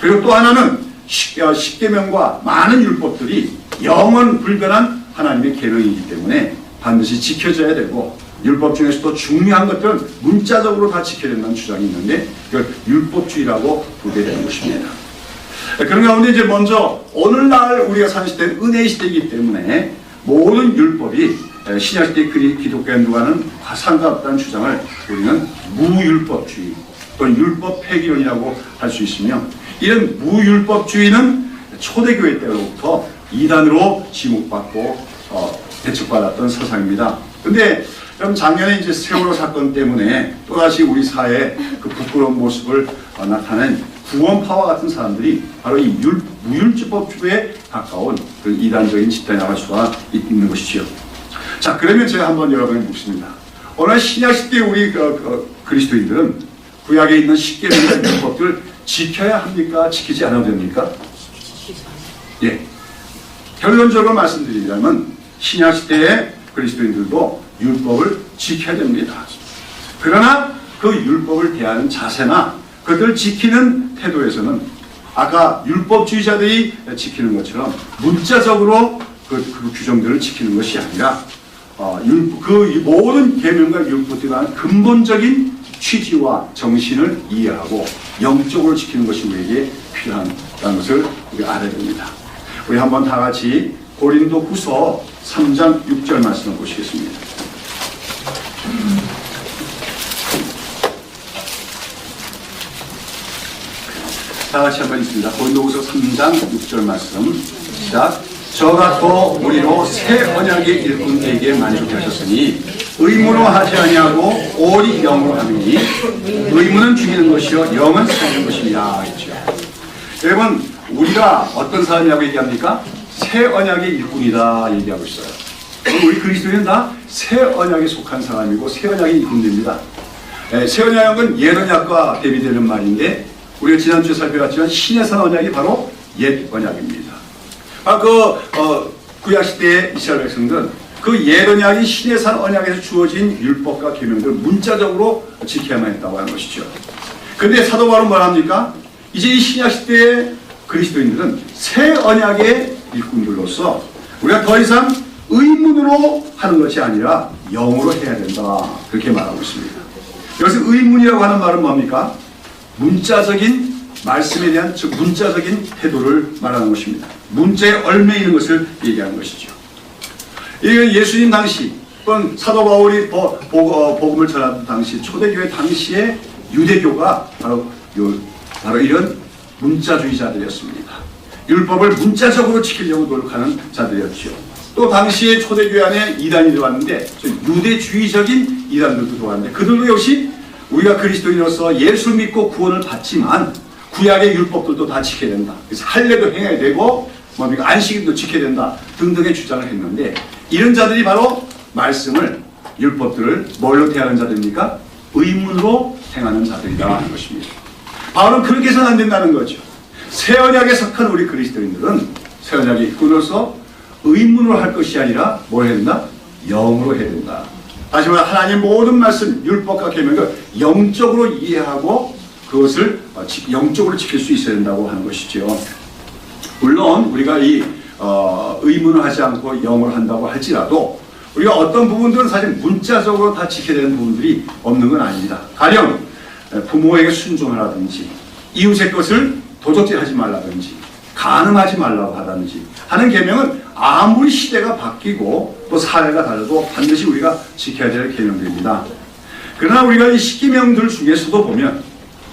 그리고 또 하나는 십계명과 많은 율법들이 영원 불변한 하나님의 계명이기 때문에 반드시 지켜져야 되고 율법 중에서도 중요한 것들은 문자적으로 다 지켜야 된다는 주장이 있는데 그걸 율법주의라고 부르게 되는 것입니다. 그런 가운데 이제 먼저 오늘날 우리가 사는 시대는 은혜의 시대이기 때문에 모든 율법이 신약시대 기독교에 누가는 상관없다는 주장을 우리는 무율법주의 또는 율법 폐기론이라고 할 수 있으며 이런 무율법주의는 초대교회 때로부터 이단으로 지목받고 대척받았던 사상입니다. 근데 그럼 작년에 이제 세월호 사건 때문에 또다시 우리 사회의 그 부끄러운 모습을 나타낸 구원파와 같은 사람들이 바로 이 무율법주의에 가까운 그 이단적인 집단에 나갈 수가 있는 것이지요. 자, 그러면 제가 한번 여러분에게 묻습니다. 오늘 신약시대 우리 그리스도인들은 구약에 있는 십계명의 율법들을 지켜야 합니까? 지키지 않아도 됩니까? 예. 결론적으로 말씀드리자면 신약시대의 그리스도인들도 율법을 지켜야 됩니다. 그러나 그 율법을 대하는 자세나 그것을 지키는 태도에서는 아까 율법주의자들이 지키는 것처럼 문자적으로 그 규정들을 지키는 것이 아니라 그 모든 계명과 율법에 대한 근본적인 취지와 정신을 이해하고 영적으로 지키는 것이 우리에게 필요하다는 것을 우리가 알아야 됩니다. 우리 한번 다 같이 고린도후서 3장 6절 말씀을 보시겠습니다. 다 같이 한번 읽습니다. 고린도후서 3장 6절 말씀. 시작. 저가 또 우리로 새 언약의 일꾼에게 만족해 하셨으니 의무로 하지 아니하고 오직 영으로 하느니 의무는 죽이는 것이요 영은 살리는 것이니라 했죠. 여러분, 우리가 어떤 사람이라고 얘기합니까? 새 언약의 일꾼이다 얘기하고 있어요. 우리 그리스도인은 다 새 언약에 속한 사람이고 새 언약의 일꾼입니다. 새 언약은 옛 언약과 대비되는 말인데 우리가 지난주에 살펴봤지만 신의 산 언약이 바로 옛 언약입니다. 구약시대의 이스라엘 백성들은 그 옛 언약이 신의 산 언약에서 주어진 율법과 계명들을 문자적으로 지켜야만 했다고 하는 것이죠. 그런데 사도 바울은 뭐라 합니까? 이제 이 신약시대의 그리스도인들은 새 언약의 일꾼들로서 우리가 더 이상 의문으로 하는 것이 아니라 영으로 해야 된다. 그렇게 말하고 있습니다. 여기서 의문이라고 하는 말은 뭡니까? 문자적인 말씀에 대한 즉 문자적인 태도를 말하는 것입니다. 문자에 얽매 있는 것을 얘기하는 것이죠. 이건 예수님 당시 또는 사도 바울이 복음을 전하던 당시 초대교회 당시의 유대교가 바로 이런 문자주의자들이었습니다. 율법을 문자적으로 지키려고 노력하는 자들이었죠. 또 당시에 초대교회 안에 이단이 들어왔는데 유대주의적인 이단들도 들어왔는데 그들도 역시 우리가 그리스도인으로서 예수를 믿고 구원을 받지만 구약의 율법들도 다 지켜야 된다. 그래서 할례도 행해야 되고 뭡니까 안식일도 지켜야 된다 등등의 주장을 했는데 이런 자들이 바로 말씀을 율법들을 뭘로 대하는 자들입니까? 의문으로 행하는 자들이다 하는 것입니다. 바울은 그렇게 해서는 안 된다는 거죠. 새 언약에 속한 우리 그리스도인들은 새 언약의 일꾼으로서 의문으로 할 것이 아니라 뭘 해야 된다? 영으로 해야 된다. 다시 말해 하나님 모든 말씀, 율법과 계명을 영적으로 이해하고 그것을 영적으로 지킬 수 있어야 된다고 하는 것이죠. 물론 우리가 이 의문을 하지 않고 영어를 한다고 할지라도 우리가 어떤 부분들은 사실 문자적으로 다 지켜야 되는 부분들이 없는 건 아닙니다. 가령 부모에게 순종하라든지 이웃의 것을 도적질하지 말라든지 간음하지 말라고 하든지 하는 계명은 아무리 시대가 바뀌고 또 사회가 달라도 반드시 우리가 지켜야 될 계명들입니다. 그러나 우리가 이 십계명들 중에서도 보면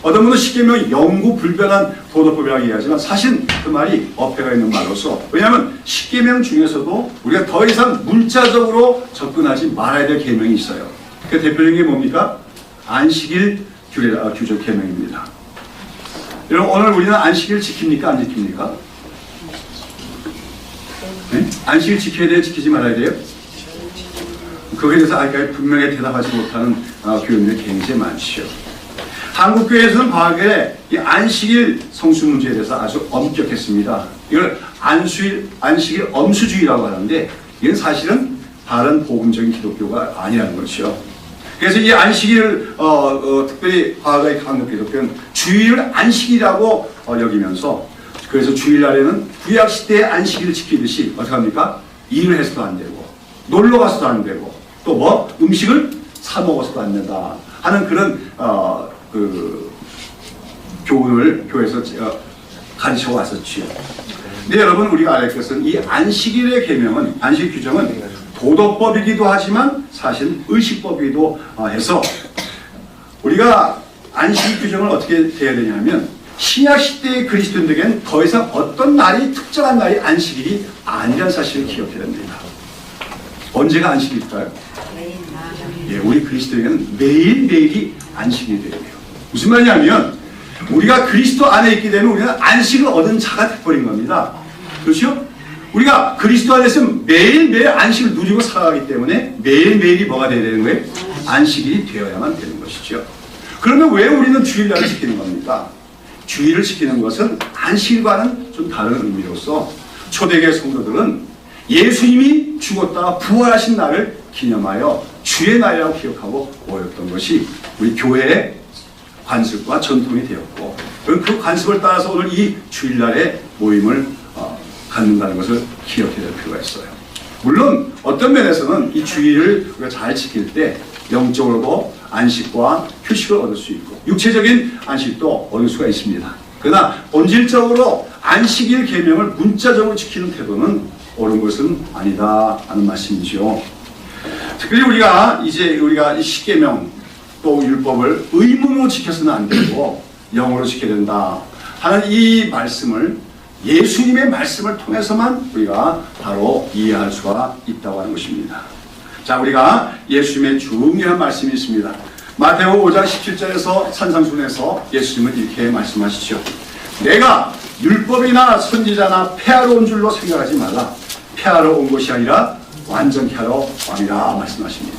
어떤 분은 십계명이 영구불변한 도덕법이라고 얘기하지만 사실 그 말이 어폐가 있는 말로서 왜냐하면 십계명 중에서도 우리가 더 이상 문자적으로 접근하지 말아야 될 계명이 있어요. 그 대표적인 게 뭡니까? 안식일 규정 계명입니다. 여러분 오늘 우리는 안식일 지킵니까? 안 지킵니까? 네? 안식일 지켜야 돼요? 지키지 말아야 돼요? 거기에 대해서 아직까지 분명히 대답하지 못하는 교인들이 굉장히 많죠. 한국교회에서는 과거에 이 안식일 성수 문제에 대해서 아주 엄격했습니다. 이걸 안식일 엄수주의라고 하는데 이건 사실은 다른 복음적인 기독교가 아니라는 것이죠. 그래서 이 안식일을 특별히 과거의 한국 기독교는 주일을 안식이라고 여기면서 그래서 주일날에는 구약시대의 안식일을 지키듯이 어떻게 합니까? 일을 해서도 안 되고 놀러 가서도 안 되고 또 뭐 음식을 사 먹어서도 안 된다 하는 그런 교훈을 교회에서 가르쳐 왔었지요. 근데 여러분 우리가 알아야 할 것은 이 안식일의 계명은 안식 규정은 도덕법이기도 하지만 사실 의식법이기도 해서 우리가 안식 규정을 어떻게 해야 되냐면 신약시대의 그리스도인들에게는 더 이상 어떤 날이 특정한 날이 안식일이 아니라는 사실을 기억해야 됩니다. 언제가 안식일일까요? 예, 우리 그리스도에게는 매일매일이 안식일이 돼야 돼요. 무슨 말이냐면 우리가 그리스도 안에 있게 되면 우리는 안식을 얻은 자가 돼버린 겁니다. 그렇죠? 우리가 그리스도 안에 있으면 매일매일 안식을 누리고 살아가기 때문에 매일매일이 뭐가 돼야 되는 거예요? 안식일이 되어야만 되는 것이죠. 그러면 왜 우리는 주일날을 지키는 겁니까? 주일을 지키는 것은 안식일과는 좀 다른 의미로서 초대교회 성도들은 예수님이 죽었다가 부활하신 날을 기념하여 주의 날이라고 기억하고 모였던 것이 우리 교회의 관습과 전통이 되었고 그 관습을 따라서 오늘 이 주일날의 모임을 갖는다는 것을 기억해야 될 필요가 있어요. 물론 어떤 면에서는 이 주일을 우리가 잘 지킬 때 영적으로도 안식과 휴식을 얻을 수 있고 육체적인 안식도 얻을 수가 있습니다. 그러나 본질적으로 안식일 계명을 문자적으로 지키는 태도는 옳은 것은 아니다 하는 말씀이죠. 특별히 우리가 이 십계명 또 율법을 의문으로 지켜서는 안 되고 영어로 지켜야 된다 하는 이 말씀을 예수님의 말씀을 통해서만 우리가 바로 이해할 수가 있다고 하는 것입니다. 자, 우리가 예수님의 중요한 말씀이 있습니다. 마태오 5장 17절에서 산상순에서 예수님은 이렇게 말씀하시죠. 내가 율법이나 선지자나 폐하러 온 줄로 생각하지 말라. 폐하러 온 것이 아니라 완전케 하러 왕이라 말씀하십니다.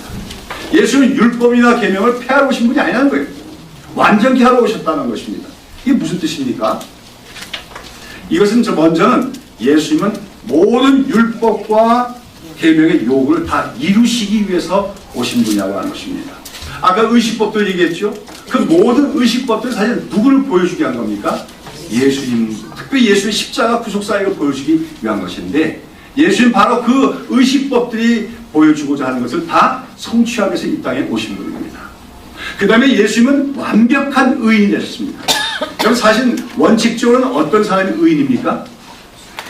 예수는 율법이나 계명을 폐하러 오신 분이 아니라는 거예요. 완전케 하러 오셨다는 것입니다. 이게 무슨 뜻입니까? 이것은 먼저는 예수님은 모든 율법과 계명의 요구를 다 이루시기 위해서 오신 분이라고 하는 것입니다. 아까 의식법도 얘기했죠. 그 모든 의식법들 사실 누구를 보여주기 위한 겁니까? 예수님, 특별히 예수의 십자가 구속사역을 보여주기 위한 것인데 예수님 바로 그 의식법들이 보여주고자 하는 것을 다 성취하기 위해서 이 땅에 오신 분입니다. 그 다음에 예수님은 완벽한 의인이 되셨습니다. 그럼 사실 원칙적으로는 어떤 사람이 의인입니까?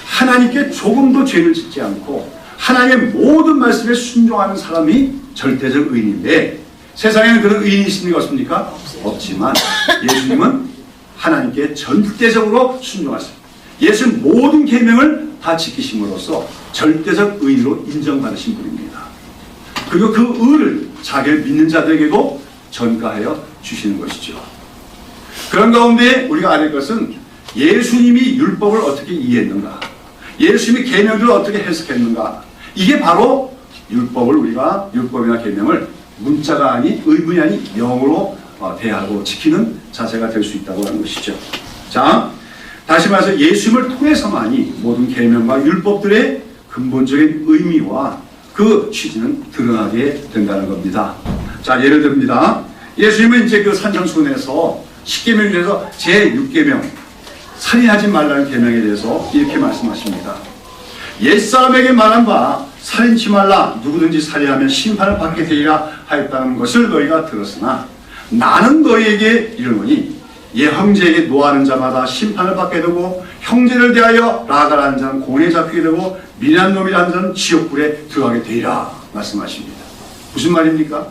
하나님께 조금도 죄를 짓지 않고 하나님의 모든 말씀에 순종하는 사람이 절대적 의인인데 세상에는 그런 의인이 있습니까? 없습니까? 없지만 예수님은 하나님께 절대적으로 순종하셨습니다. 예수는 모든 계명을 다 지키심으로써 절대적 의인으로 인정받으신 분입니다. 그리고 그 의를 자기를 믿는 자들에게도 전가하여 주시는 것이죠. 그런 가운데 우리가 알아야 할 것은 예수님이 율법을 어떻게 이해했는가, 예수님이 계명들을 어떻게 해석했는가, 이게 바로 율법이나 계명을 문자가 아닌 의문이 아닌 영어로 대하고 지키는 자세가 될 수 있다고 하는 것이죠. 자, 다시 말해서 예수님을 통해서만이 모든 계명과 율법들의 근본적인 의미와 그 취지는 드러나게 된다는 겁니다. 자, 예를 듭니다. 예수님은 이제 그 산상수훈에서 10계명에 대해서 제6계명 살인하지 말라는 계명에 대해서 이렇게 말씀하십니다. 옛사람에게 말한 바 살인치 말라, 누구든지 살인하면 심판을 받게 되리라 하였다는 것을 너희가 들었으나 나는 너희에게 이르노니 예 형제에게 노하는 자마다 심판을 받게 되고 형제를 대하여 라가라는 자는 공에 잡히게 되고 미련한 놈이라는 자는 지옥불에 들어가게 되리라 말씀하십니다. 무슨 말입니까?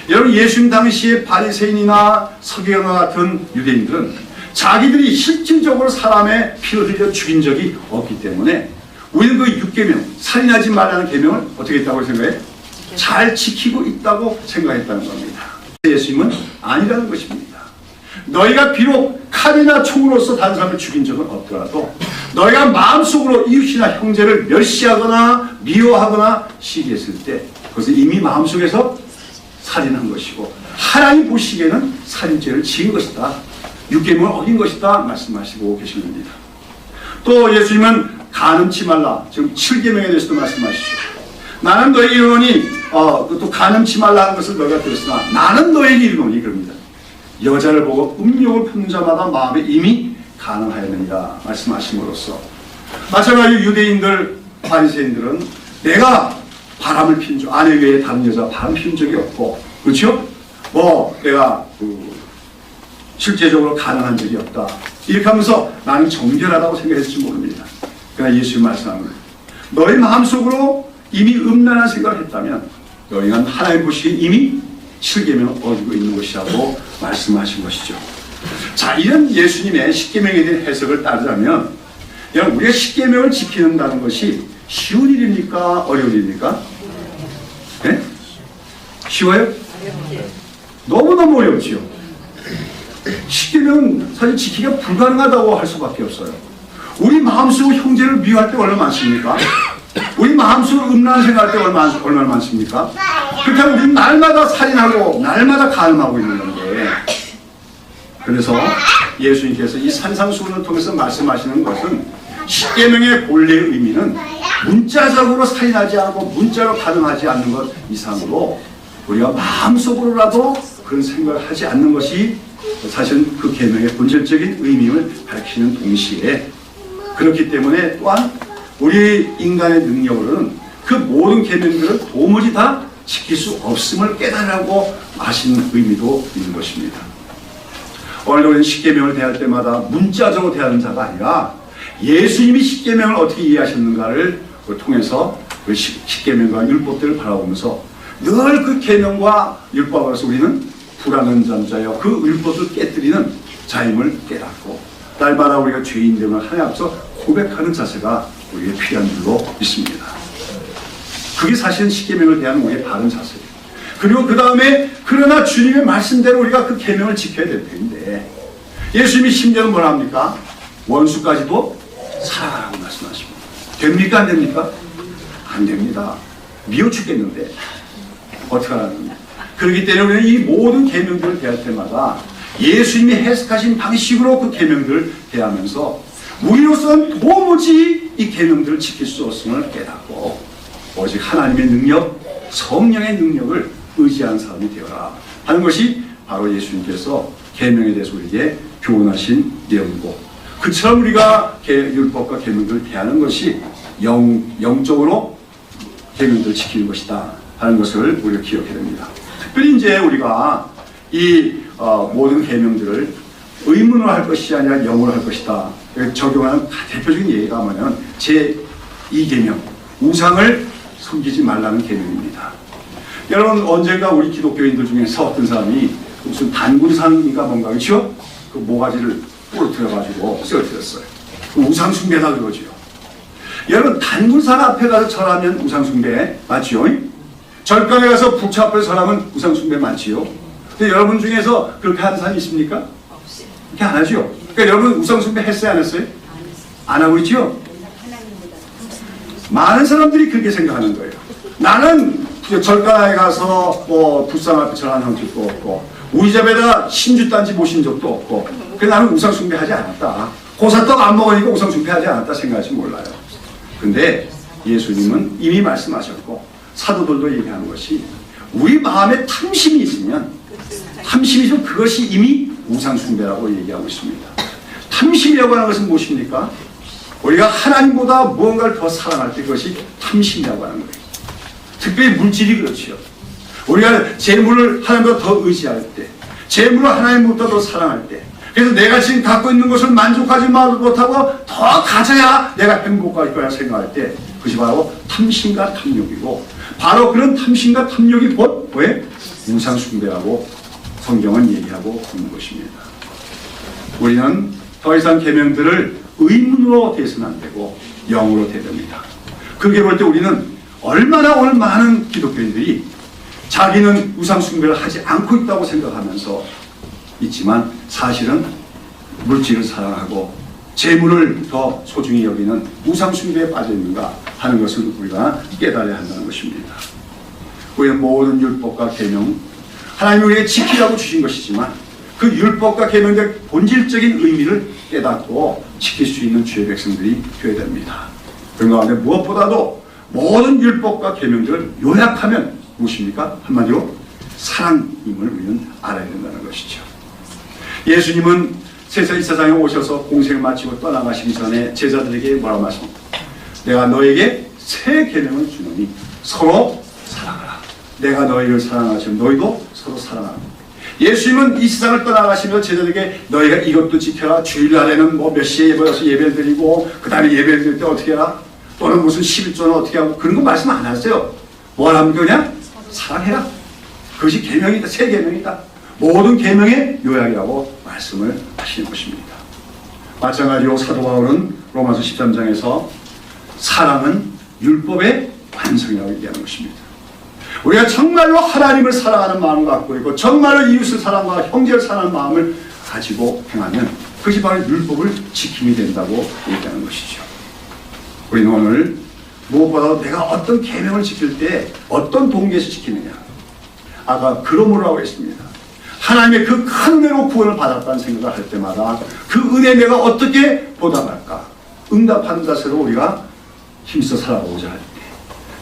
여러분, 예수님 당시에 바리새인이나 서기관과 같은 유대인들은 자기들이 실질적으로 사람의 피를 흘려 죽인 적이 없기 때문에 우리는 그 6계명, 살인하지 말라는 계명을 어떻게 했다고 생각해? 잘 지키고 있다고 생각했다는 겁니다. 예수님은 아니라는 것입니다. 너희가 비록 칼이나 총으로서 다른 사람을 죽인 적은 없더라도 너희가 마음속으로 이웃이나 형제를 멸시하거나 미워하거나 시기했을 때 그것은 이미 마음속에서 살인한 것이고 하나님 보시기에는 살인죄를 지은 것이다. 6계명을 어긴 것이다 말씀하시고 계신 겁니다. 또 예수님은 간음치 말라, 지금 7계명에 대해서도 말씀하시죠. 나는 너에게 이르노니 또 간음치 말라 하는 것을 너희가 들었으나 나는 너에게 이르노니 그럽니다. 여자를 보고 음욕을 품는 자마다 마음에 이미 간음하였느니라 말씀하심으로써 마찬가지로 유대인들, 바리새인들은 내가 바람을 피운 적, 아내 외에 다른 여자 바람 피운 적이 없고, 그렇죠? 내가 실제적으로 가능한 적이 없다. 이렇게 하면서 나는 정결하다고 생각했을지 모릅니다. 그러나 예수님 말씀하는 거예요. 너희 마음속으로 이미 음란한 생각을 했다면 너희는 하나님 보시기에 이미 7계명을 어기고 있는 것이라고 말씀하신 것이죠. 자, 이런 예수님의 10계명에 대한 해석을 따르자면 여러분, 우리가 10계명을 지키는다는 것이 쉬운 일입니까? 어려운 일입니까? 네? 쉬워요? 너무너무 어렵지요. 10계명은 사실 지키기가 불가능하다고 할 수밖에 없어요. 우리 마음속으로 형제를 미워할 때 얼마나 많습니까? 우리 마음속으로 음란한 생각할 때 얼마나 많습니까? 그렇다면 우리는 날마다 살인하고 날마다 간음하고 있는 건데, 그래서 예수님께서 이 산상수훈을 통해서 말씀하시는 것은 10계명의 본래의 의미는 문자적으로 살인하지 않고 문자로 간음하지 않는 것 이상으로 우리가 마음속으로라도 그런 생각을 하지 않는 것이 사실은 그 계명의 본질적인 의미를 밝히는 동시에, 그렇기 때문에 또한 우리 인간의 능력으로는 그 모든 계명들을 도무지 다 지킬 수 없음을 깨달으라고 하신 의미도 있는 것입니다. 오늘도 십계명을 대할 때마다 문자적으로 대하는 자가 아니라 예수님이 십계명을 어떻게 이해하셨는가를 통해서 그 십계명과 율법들을 바라보면서 늘 그 계명과 율법에서 우리는 불안한 잠자여 그 율법을 깨뜨리는 자임을 깨닫고 날마다 우리가 죄인됨을 하나님 앞서 고백하는 자세가 우리에게 필요한 줄로 믿습니다. 그게 사실은 십계명을 대한 우리의 바른 자세예요. 그리고 그 다음에 그러나 주님의 말씀대로 우리가 그 계명을 지켜야 될 텐데 예수님이 심지어는 뭐라 합니까? 원수까지도 사랑하라고 말씀하십니다. 됩니까? 안 됩니까? 안 됩니다. 미워 죽겠는데 어떻게 하라는. 그렇기 때문에 우리는 이 모든 계명들을 대할 때마다 예수님이 해석하신 방식으로 그 계명들을 대하면서 우리로서는 도무지 이 계명들을 지킬 수 없음을 깨닫고 오직 하나님의 능력, 성령의 능력을 의지하는 사람이 되어라 하는 것이 바로 예수님께서 계명에 대해서 우리에게 교훈하신 내용이고, 그처럼 우리가 율법과 계명들을 대하는 것이 영적으로 계명들을 지키는 것이다 하는 것을 우리가 기억해야 됩니다. 특별히 이제 우리가 이 모든 계명들을 의문으로 할 것이 아니라 영으로 할 것이다 적용하는 대표적인 예가 뭐냐면 제2계명, 우상을 섬기지 말라는 계명입니다. 여러분, 언젠가 우리 기독교인들 중에서 어떤 사람이 무슨 단군상인가 뭔가, 그렇죠? 그 모가지를 부러뜨려가지고 쓰러뜨렸어요. 우상 숭배다 그러죠. 여러분, 단군상 앞에 가서 절하면 우상 숭배 맞지요? 절간에 가서 부처 앞에 절하면 우상 숭배 많지요. 근데 여러분 중에서 그렇게 하는 사람이 있습니까? 없어요. 그렇게 안 하죠. 그러니까 여러분 우상 숭배 했어요, 안 했어요? 안 하고 있죠. 많은 사람들이 그렇게 생각하는 거예요. 나는 절간에 가서 뭐 불상 앞에 절하는 적도 없고 우리 집에다 신주단지 모신 적도 없고 그래서 나는 우상 숭배하지 않았다. 고사떡 안 먹으니까 우상 숭배하지 않았다 생각하지 몰라요. 근데 예수님은 이미 말씀하셨고 사도들도 얘기하는 것이 우리 마음에 탐심이 있으면 그것이 이미 우상 숭배라고 얘기하고 있습니다. 탐심이라고 하는 것은 무엇입니까? 우리가 하나님보다 무언가를 더 사랑할 때 그것이 탐심이라고 하는 거예요. 특별히 물질이 그렇지요. 우리가 재물을 하나님보다 더 의지할 때, 재물을 하나님보다 더 사랑할 때, 그래서 내가 지금 갖고 있는 것을 만족하지 못하고 더 가져야 내가 행복할 거야 생각할 때 그것이 바로 탐심과 탐욕이고, 바로 그런 탐심과 탐욕이 왜? 우상 숭배라고 성경은 얘기하고 있는 것입니다. 우리는 더 이상 계명들을 의문으로 대해서는 안 되고 영으로 대야 됩니다. 그렇게 볼 때 우리는 얼마나 오늘 많은 기독교인들이 자기는 우상 숭배를 하지 않고 있다고 생각하면서 있지만 사실은 물질을 사랑하고 재물을 더 소중히 여기는 우상 숭배에 빠져 있는가 하는 것을 우리가 깨달아야 한다는 것입니다. 우리는 모든 율법과 계명, 하나님이 우리에게 지키라고 주신 것이지만 그 율법과 계명의 본질적인 의미를 깨닫고 지킬 수 있는 주의 백성들이 되어야 됩니다. 그런 가운데 무엇보다도 모든 율법과 계명들을 요약하면 무엇입니까? 한마디로 사랑임을 우리는 알아야 된다는 것이죠. 예수님은 이 세상에 오셔서 공생을 마치고 떠나가시기 전에 제자들에게 뭐라고 말씀합니까? 내가 너에게 새 계명을 주노니 서로 사랑하라. 내가 너희를 사랑하시면 너희도 서로 사랑하라. 예수님은 이 세상을 떠나가시면서 제자들에게 너희가 이것도 지켜라. 주일날에는 뭐 몇 시에 모여서 예배를 드리고 그 다음에 예배를 드릴 때 어떻게 해라. 또는 무슨 11조는 어떻게 하고 그런 거 말씀 안 하세요. 뭘 하면 그냥 사랑해라. 그것이 계명이다. 새 계명이다. 모든 계명의 요약이라고 말씀을 하시는 것입니다. 마찬가지로 사도 바울은 로마서 13장에서 사랑은 율법의 완성이라고 얘기하는 것입니다. 우리가 정말로 하나님을 사랑하는 마음을 갖고 있고 정말로 이웃을 사랑과 형제를 사랑하는 마음을 가지고 행하면 그것이 바로 율법을 지킴이 된다고 얘기하는 것이죠. 우리는 오늘 무엇보다도 내가 어떤 계명을 지킬 때 어떤 동기에서 지키느냐. 아까 그러므로라고 했습니다. 하나님의 그 큰 은혜로 구원을 받았다는 생각을 할 때마다 그 은혜에 내가 어떻게 보답할까? 응답하는 자세로 우리가 힘써 살아가고자 할 때.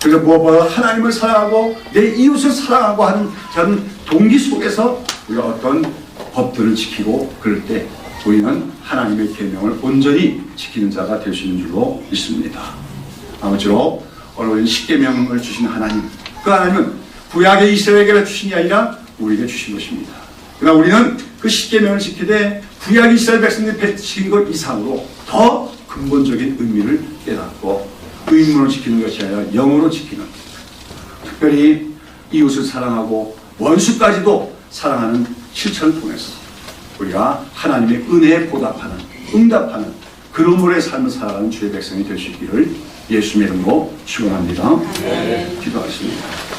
그래서 무엇보다 하나님을 사랑하고 내 이웃을 사랑하고 하는 저는 동기 속에서 우리가 어떤 법들을 지키고 그럴 때 우리는 하나님의 계명을 온전히 지키는 자가 될 수 있는 줄로 믿습니다. 아무쪼록 오늘 십계명을 주신 하나님, 그 하나님은 구약의 이스라엘에게 주신 게 아니라 우리에게 주신 것입니다. 그러나 우리는 그 십계명을 지키되 구약 이스라엘 백성들이 지킨 것 이상으로 더 근본적인 의미를 깨닫고 의문으로 지키는 것이 아니라 영으로 지키는, 특별히 이웃을 사랑하고 원수까지도 사랑하는 실천을 통해서 우리가 하나님의 은혜에 보답하는, 응답하는 그런 분의 삶을 살아가는 주의 백성이 될 수 있기를 예수님의 이름으로 축원합니다. 기도하겠습니다.